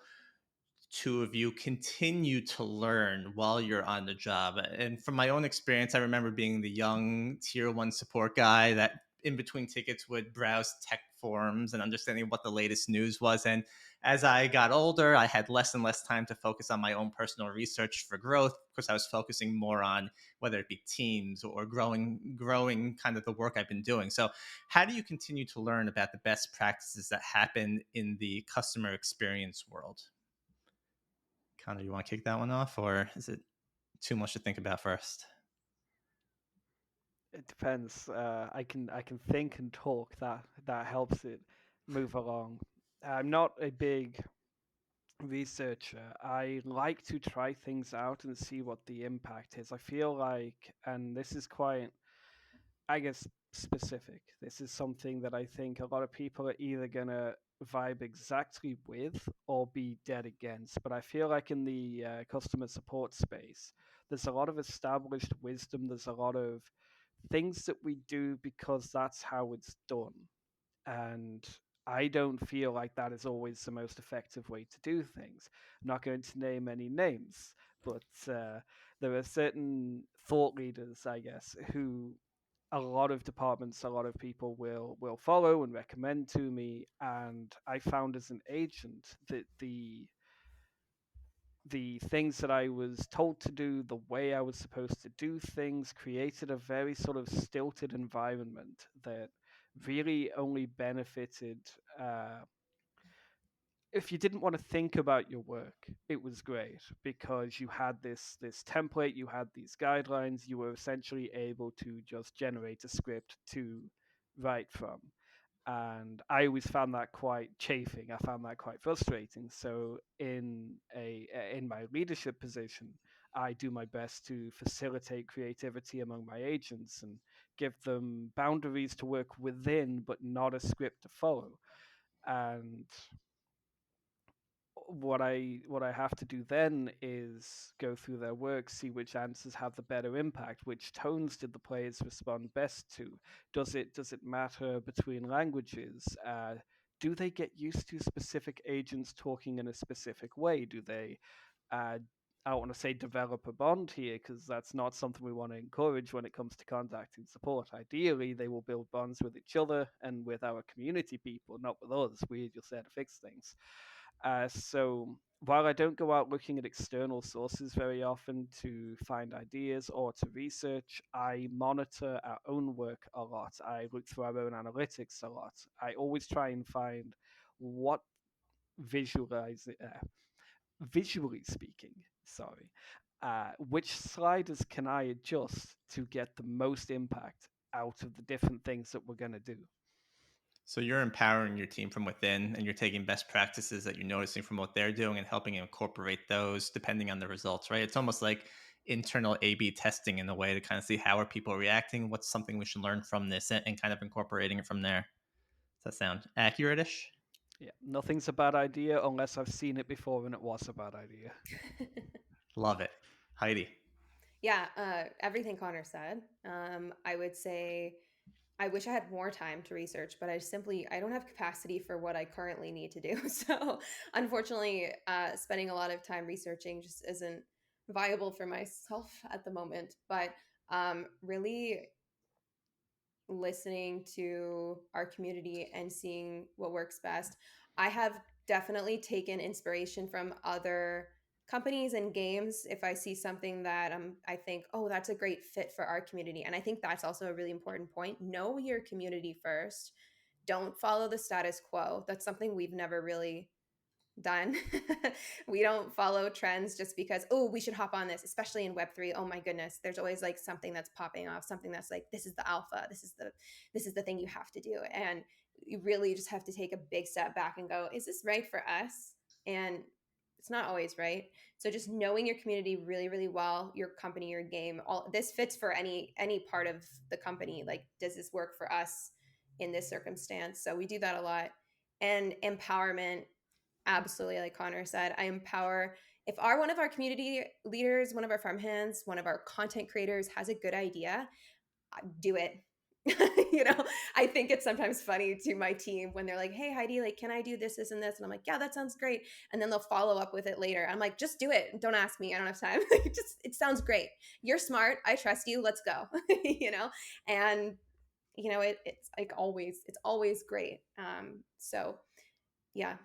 two of you continue to learn while you're on the job? And from my own experience, I remember being the young tier one support guy that in between tickets would browse tech forums and understanding what the latest news was. And as I got older, I had less and less time to focus on my own personal research for growth because I was focusing more on whether it be teams or growing kind of the work I've been doing. So how do you continue to learn about the best practices that happen in the customer experience world? Connor, you want to kick that one off, or is it too much to think about first? It depends. I can think and talk. That helps it move along. I'm not a big researcher. I like to try things out and see what the impact is. I feel like, and this is quite, I guess, specific. This is something that I think a lot of people are either going to vibe exactly with or be dead against. But I feel like in the customer support space, there's a lot of established wisdom. There's a lot of things that we do because that's how it's done. And I don't feel like that is always the most effective way to do things. I'm not going to name any names, but there are certain thought leaders, I guess, who a lot of departments, a lot of people will follow and recommend to me. And I found as an agent that the things that I was told to do, the way I was supposed to do things, created a very sort of stilted environment that really only benefited. If you didn't want to think about your work, it was great because you had this template, you had these guidelines, you were essentially able to just generate a script to write from. And I always found that quite chafing. I found that quite frustrating. So in my leadership position, I do my best to facilitate creativity among my agents and give them boundaries to work within, but not a script to follow. And what I have to do then is go through their work, see which answers have the better impact, which tones did the players respond best to. Does it matter between languages? Do they get used to specific agents talking in a specific way? Do they uh, I don't want to say develop a bond here because that's not something we want to encourage when it comes to contacting support. Ideally, they will build bonds with each other and with our community people, not with us. We're just there to fix things. So while I don't go out looking at external sources very often to find ideas or to research, I monitor our own work a lot. I look through our own analytics a lot. I always try and find what visualize visually speaking, sorry, which sliders can I adjust to get the most impact out of the different things that we're going to do? So you're empowering your team from within, and you're taking best practices that you're noticing from what they're doing and helping incorporate those depending on the results, right? It's almost like internal A/B testing in a way to kind of see how are people reacting, what's something we should learn from this, and kind of incorporating it from there. Does that sound accurate-ish? Yeah, nothing's a bad idea unless I've seen it before and it was a bad idea. Love it. Heidi. Yeah, everything Connor said. I would say I wish I had more time to research, but I don't have capacity for what I currently need to do. So unfortunately, spending a lot of time researching just isn't viable for myself at the moment. But really listening to our community and seeing what works best. I have definitely taken inspiration from other companies and games if I see something that I think, oh, that's a great fit for our community. And I think that's also a really important point. Know your community first. Don't follow the status quo. That's something we've never really done. We don't follow trends just because, oh, we should hop on this, especially in Web3. Oh my goodness, there's always like something that's popping off, something that's like, this is the alpha, this is the thing you have to do. And you really just have to take a big step back and go, is this right for us? And it's not always right. So just knowing your community really, really well, your company, your game, all this fits for any part of the company. Like, does this work for us in this circumstance? So we do that a lot. And empowerment, absolutely, like Connor said, I empower. If one of our community leaders, one of our farmhands, one of our content creators has a good idea, do it. I think it's sometimes funny to my team when they're like, "Hey, Heidi, like, can I do this, this, and this?" And I'm like, "Yeah, that sounds great." And then they'll follow up with it later. I'm like, "Just do it. Don't ask me. I don't have time. It sounds great. You're smart. I trust you. Let's go." And it's always great. So yeah.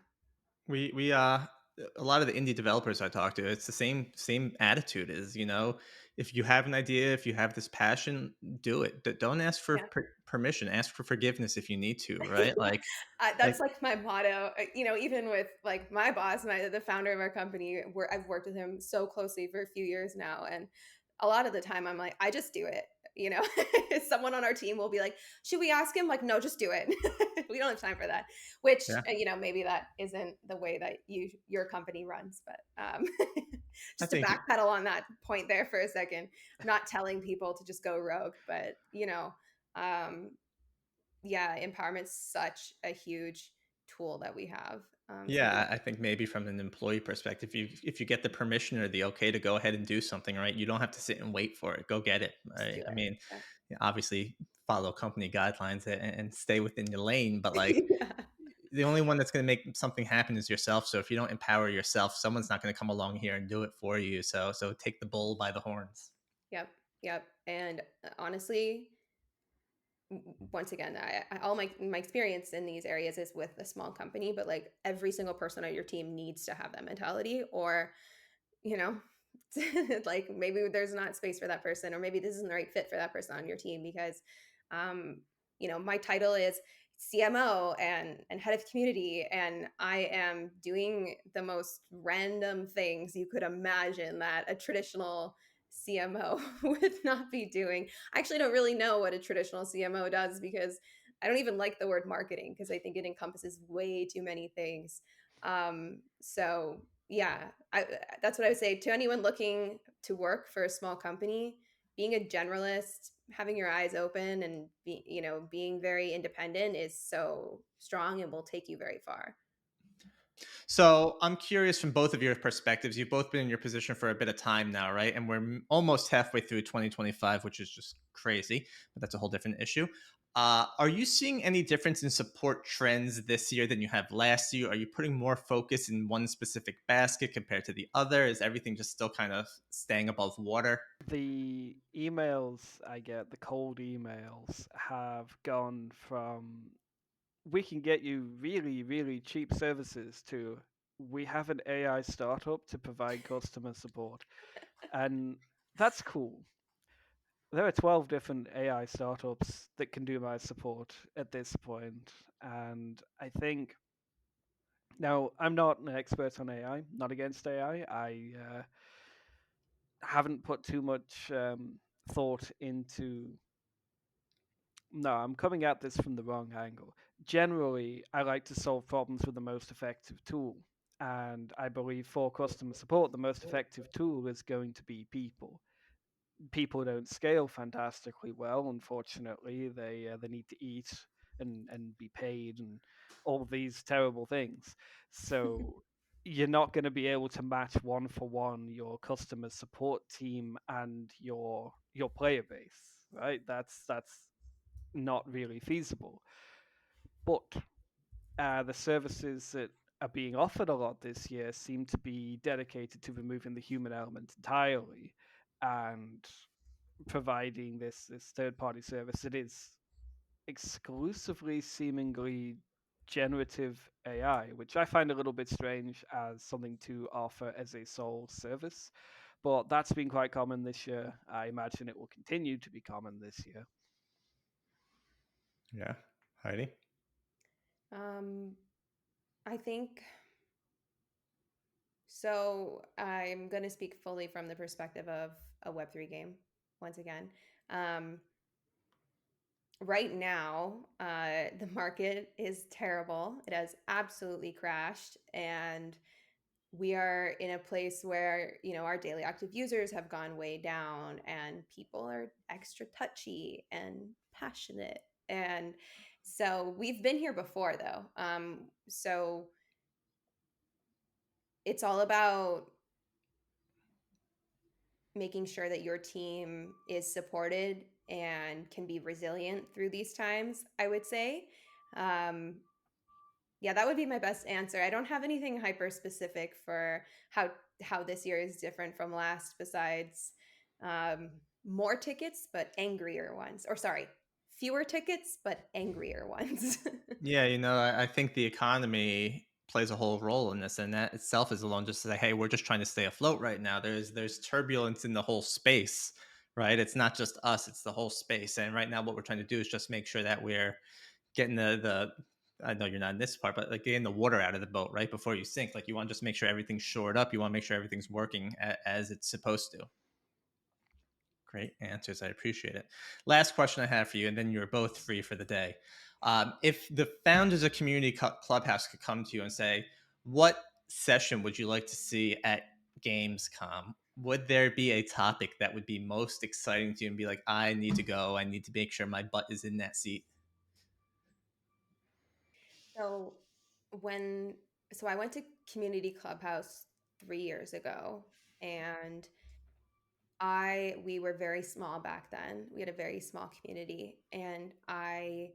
We a lot of the indie developers I talk to, it's the same attitude is, if you have an idea, if you have this passion, do it. Don't ask for Yeah. permission, ask for forgiveness if you need to, right? Like That's like my motto. Even with like my boss, the founder of our company, where I've worked with him so closely for a few years now, and a lot of the time I'm like, I just do it. Someone on our team will be like, "Should we ask him?" Like, no, just do it. We don't have time for that. Which yeah, maybe that isn't the way that your company runs, but I just to think backpedal on that point there for a second, not telling people to just go rogue, but um, yeah, empowerment's such a huge tool that we have. So yeah, I think maybe from an employee perspective, if you get the permission or the okay to go ahead and do something, right, you don't have to sit and wait for it. Go get it. just do Right? I it. mean, obviously follow company guidelines and stay within your lane, but like Yeah. the only one that's going to make something happen is yourself. So if you don't empower yourself, someone's not going to come along here and do it for you. So take the bull by the horns. Yep. Yep. And honestly, once again, all my experience in these areas is with a small company, but like every single person on your team needs to have that mentality, or you know like maybe there's not space for that person, or maybe this isn't the right fit for that person on your team, because um my title is CMO and head of community, and I am doing the most random things you could imagine that a traditional CMO would not be doing. I actually don't really know what a traditional CMO does, because I don't even like the word marketing, because I think it encompasses way too many things. So yeah, that's what I would say to anyone looking to work for a small company. Being a generalist, having your eyes open, and being very independent is so strong and will take you very far. So I'm curious from both of your perspectives. You've both been in your position for a bit of time now, right? And we're almost halfway through 2025, which is just crazy, but that's a whole different issue. Are you seeing any difference in support trends this year than you have last year? Are you putting more focus in one specific basket compared to the other? Is everything just still kind of staying above water? The emails I get, the cold emails, have gone from we can get you really, really cheap services to we have an AI startup to provide customer support. And that's cool. There are 12 different AI startups that can do my support at this point. And I think now I'm not an expert on AI, not against AI. I haven't put too much thought into. No, I'm coming at this from the wrong angle. Generally, I like to solve problems with the most effective tool. And I believe for customer support, the most effective tool is going to be people. People don't scale fantastically well, unfortunately. They need to eat and be paid and all these terrible things. So you're not going to be able to match one for one your customer support team and your player base, right? That's not really feasible. But the services that are being offered a lot this year seem to be dedicated to removing the human element entirely and providing this third party service that is exclusively seemingly generative AI, which I find a little bit strange as something to offer as a sole service. But that's been quite common this year. I imagine it will continue to be common this year. Yeah. Heidi? I think so. I'm going to speak fully from the perspective of a Web3 game once again. Um, right now, the market is terrible. It has absolutely crashed. And we are in a place where, our daily active users have gone way down and people are extra touchy and passionate. And so we've been here before, though. So it's all about making sure that your team is supported and can be resilient through these times, I would say. Um, yeah, that would be my best answer. I don't have anything hyper specific for how this year is different from last, besides more tickets but angrier ones. Or sorry, fewer tickets but angrier ones. Yeah, I think the economy plays a whole role in this, and that itself is alone just to say, hey, we're just trying to stay afloat right now. There's turbulence in the whole space, right? It's not just us, it's the whole space. And right now what we're trying to do is just make sure that we're getting the I know you're not in this part, but like getting the water out of the boat right before you sink. Like you want to just make sure everything's shored up. You want to make sure everything's working as it's supposed to. Great answers. I appreciate it. Last question I have for you, and then you're both free for the day. If the founders of Community Clubhouse could come to you and say, what session would you like to see at Gamescom? Would there be a topic that would be most exciting to you and be like, I need to go, I need to make sure my butt is in that seat? So when so I went to Community Clubhouse 3 years ago, and we were very small back then. We had a very small community, and I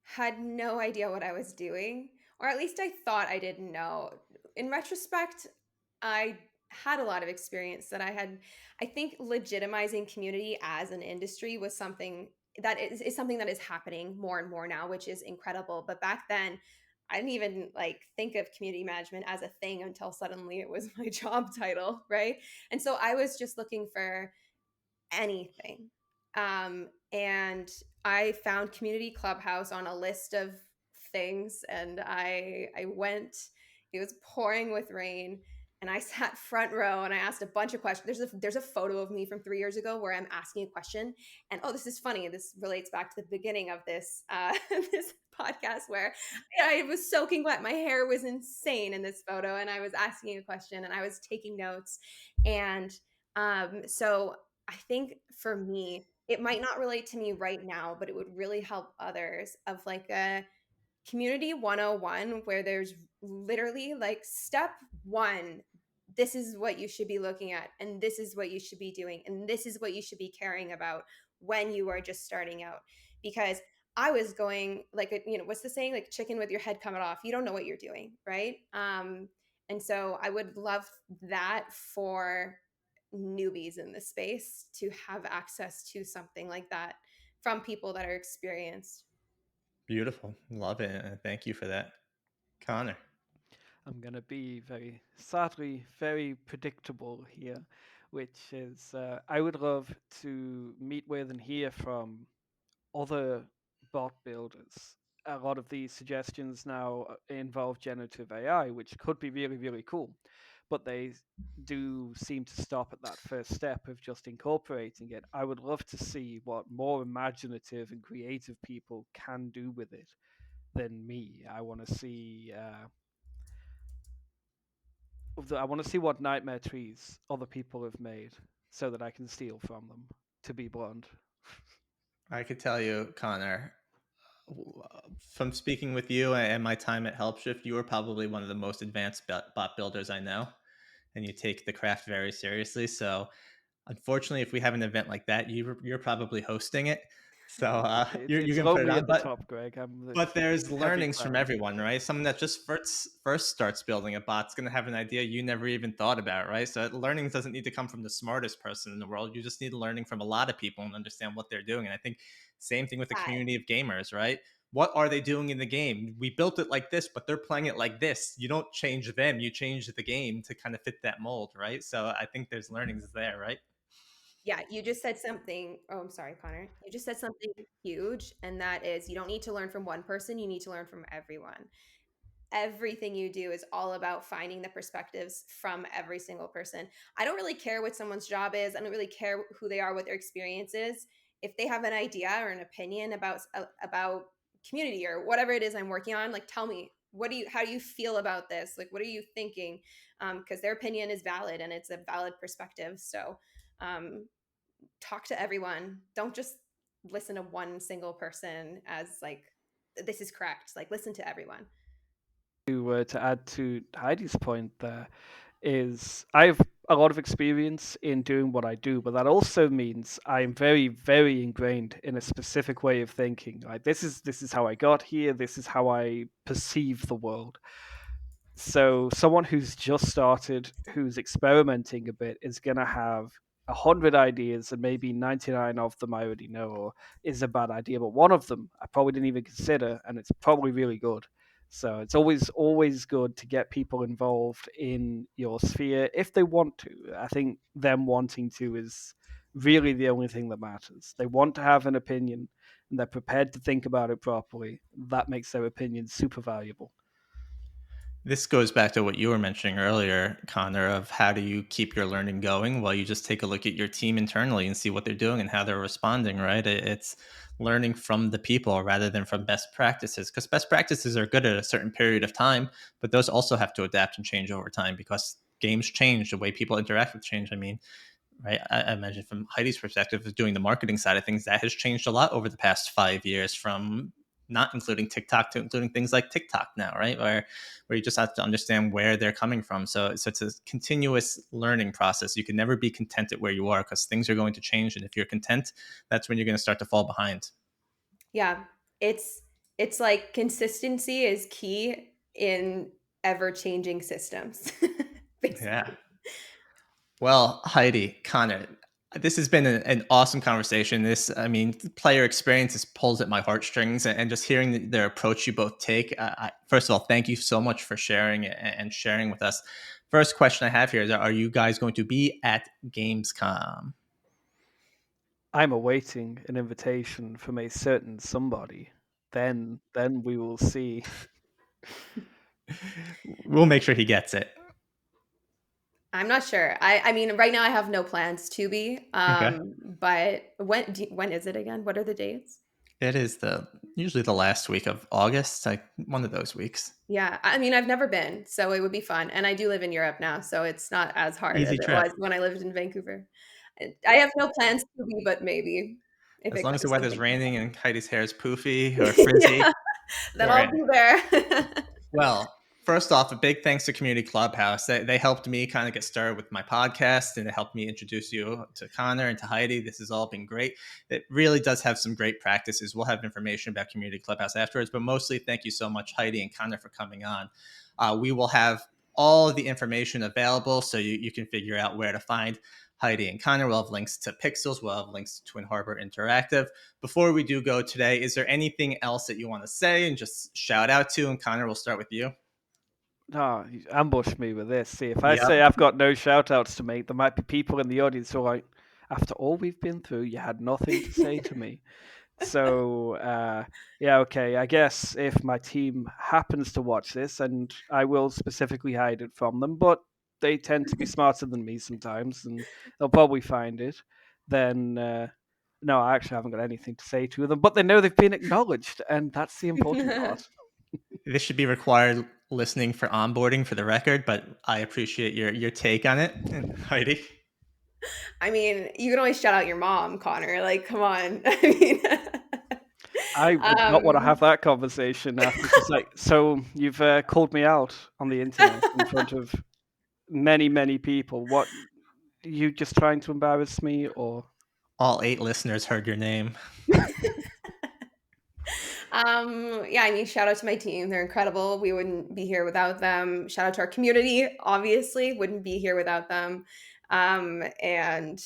had no idea what I was doing, or at least I thought I didn't know. In retrospect, I had a lot of experience that I think legitimizing community as an industry was something that is something that is happening more and more now, which is incredible. But back then, I didn't even like think of community management as a thing until suddenly it was my job title, right? And so I was just looking for anything. And I found Community Clubhouse on a list of things, and I went. It was pouring with rain, and I sat front row and I asked a bunch of questions. There's a photo of me from 3 years ago where I'm asking a question, and oh, this is funny. This relates back to the beginning of this this podcast where I was soaking wet. My hair was insane in this photo, and I was asking a question and I was taking notes, and so I think for me, it might not relate to me right now, but it would really help others, of like a community 101 where there's literally like step one, this is what you should be looking at, and this is what you should be doing, and this is what you should be caring about when you are just starting out. Because I was going like what's the saying, like chicken with your head coming off, you don't know what you're doing, right? And so I would love that for newbies in the space to have access to something like that from people that are experienced. Beautiful. Love it. And thank you for that. Connor. I'm going to be very, sadly, very predictable here, which is I would love to meet with and hear from other bot builders. A lot of these suggestions now involve generative AI, which could be really, really cool. But they do seem to stop at that first step of just incorporating it. I would love to see what more imaginative and creative people can do with it than me. I want to see. I want to see what nightmare trees other people have made, so that I can steal from them. To be blunt. I could tell you, Connor, from speaking with you and my time at Helpshift, you are probably one of the most advanced bot builders I know, and you take the craft very seriously. So, unfortunately, if we have an event like that, you're probably hosting it. So It's you're it's gonna put it lonely on, at the top, Greg. but It's there's a heavy learnings from cloud. everyone, right? Someone that just first starts building a bot's gonna have an idea you never even thought about, right? So learning doesn't need to come from the smartest person in the world. You just need learning from a lot of people and understand what they're doing. And I think same thing with the Yeah. community of gamers, right? What are they doing in the game? We built it like this, but they're playing it like this. You don't change them, you change the game to kind of fit that mold, right? So I think there's learnings there, right? Yeah, you just said something. Oh, I'm sorry, Connor. You just said something huge, and that is you don't need to learn from one person, you need to learn from everyone. Everything you do is all about finding the perspectives from every single person. I don't really care what someone's job is. I don't really care who they are, what their experience is. If they have an idea or an opinion about community or whatever it is I'm working on, like tell me, how do you feel about this? Like what are you thinking? Because their opinion is valid and it's a valid perspective. So um, talk to everyone. Don't just listen to one single person as like this is correct. Like listen to everyone. To add to Heidi's point, there is I have a lot of experience in doing what I do, but that also means I'm very, very ingrained in a specific way of thinking. Like this is how I got here. This is how I perceive the world. So someone who's just started, who's experimenting a bit, is going to have 100 ideas, and maybe 99 of them I already know or is a bad idea, but one of them I probably didn't even consider, and it's probably really good. So it's always good to get people involved in your sphere if they want to. I think them wanting to is really the only thing that matters. They want to have an opinion and they're prepared to think about it properly. That makes their opinion super valuable. This goes back to what you were mentioning earlier, Connor, of how do you keep your learning going? Well, you just take a look at your team internally and see what they're doing and how they're responding, right? It's learning from the people rather than from best practices, because best practices are good at a certain period of time, but those also have to adapt and change over time because games change, the way people interact with change. I mean, right? I imagine from Heidi's perspective of doing the marketing side of things, that has changed a lot over the past 5 years from not including TikTok to including things like TikTok now, right? Where you just have to understand where they're coming from. So it's a continuous learning process. You can never be content at where you are because things are going to change. And if you're content, that's when you're going to start to fall behind. Yeah, it's like consistency is key in ever changing systems. Yeah. Basically. Well, Heidi, Connor, this has been an awesome conversation. I mean, player experiences pulls at my heartstrings, and just hearing their approach you both take. First of all, thank you so much for sharing and sharing with us. First question I have here is: are you guys going to be at Gamescom? I'm awaiting an invitation from a certain somebody. Then we will see. We'll make sure he gets it. I'm not sure. I mean, right now I have no plans to be. Okay. But when is it again? What are the dates? It is usually the last week of August, like one of those weeks. Yeah, I mean, I've never been, so it would be fun. And I do live in Europe now, so it's not as hard as Easy it trip. was when I lived in Vancouver. I have no plans to be, but maybe As long as the if weather's something comes raining up. and Heidi's hair is poofy or frizzy, Yeah, then we're I'll in. be there. Well, first off, a big thanks to Community Clubhouse. They helped me kind of get started with my podcast and it helped me introduce you to Connor and to Heidi. This has all been great. It really does have some great practices. We'll have information about Community Clubhouse afterwards, but mostly thank you so much, Heidi and Connor, for coming on. We will have all of the information available so you can figure out where to find Heidi and Connor. We'll have links to Pixels. We'll have links to Twin Harbor Interactive. Before we do go today, is there anything else that you want to say and just shout out to? And Connor, we'll start with you. No, you ambushed me with this. See, if I Yep. say I've got no shout outs to make, there might be people in the audience who are like, after all we've been through, you had nothing to say to me. So, yeah, okay. I guess if my team happens to watch this, and I will specifically hide it from them, but they tend to be smarter than me sometimes, and they'll probably find it, then no, I actually haven't got anything to say to them, but they know they've been acknowledged, and that's the important part. This should be required listening for onboarding for the record, but I appreciate your take on it. And Heidi. I mean, you can always shout out your mom, Connor. Like, come on. I mean, I would not want to have that conversation after she's like, so you've called me out on the internet in front of many, many people. What, you just trying to embarrass me or? All 8 listeners heard your name. Yeah, I mean, shout out to my team. They're incredible. We wouldn't be here without them. Shout out to our community, obviously, wouldn't be here without them. And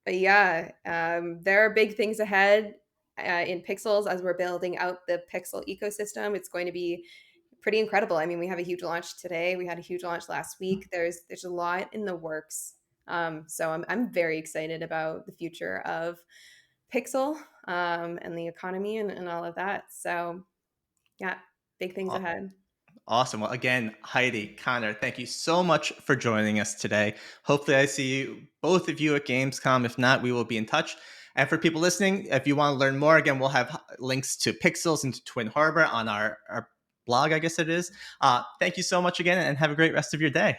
yeah, there are big things ahead in Pixels as we're building out the Pixel ecosystem. It's going to be pretty incredible. I mean, we have a huge launch today. We had a huge launch last week. There's a lot in the works. So I'm very excited about the future of Pixel and the economy and all of that. So yeah, big things Aw- ahead. Awesome. Well, again, Heidi, Connor, thank you so much for joining us today. Hopefully, I see you, both of you at Gamescom. If not, we will be in touch. And for people listening, if you want to learn more, again, we'll have links to Pixels and to Twin Harbor on our blog, I guess it is. Thank you so much again, and have a great rest of your day.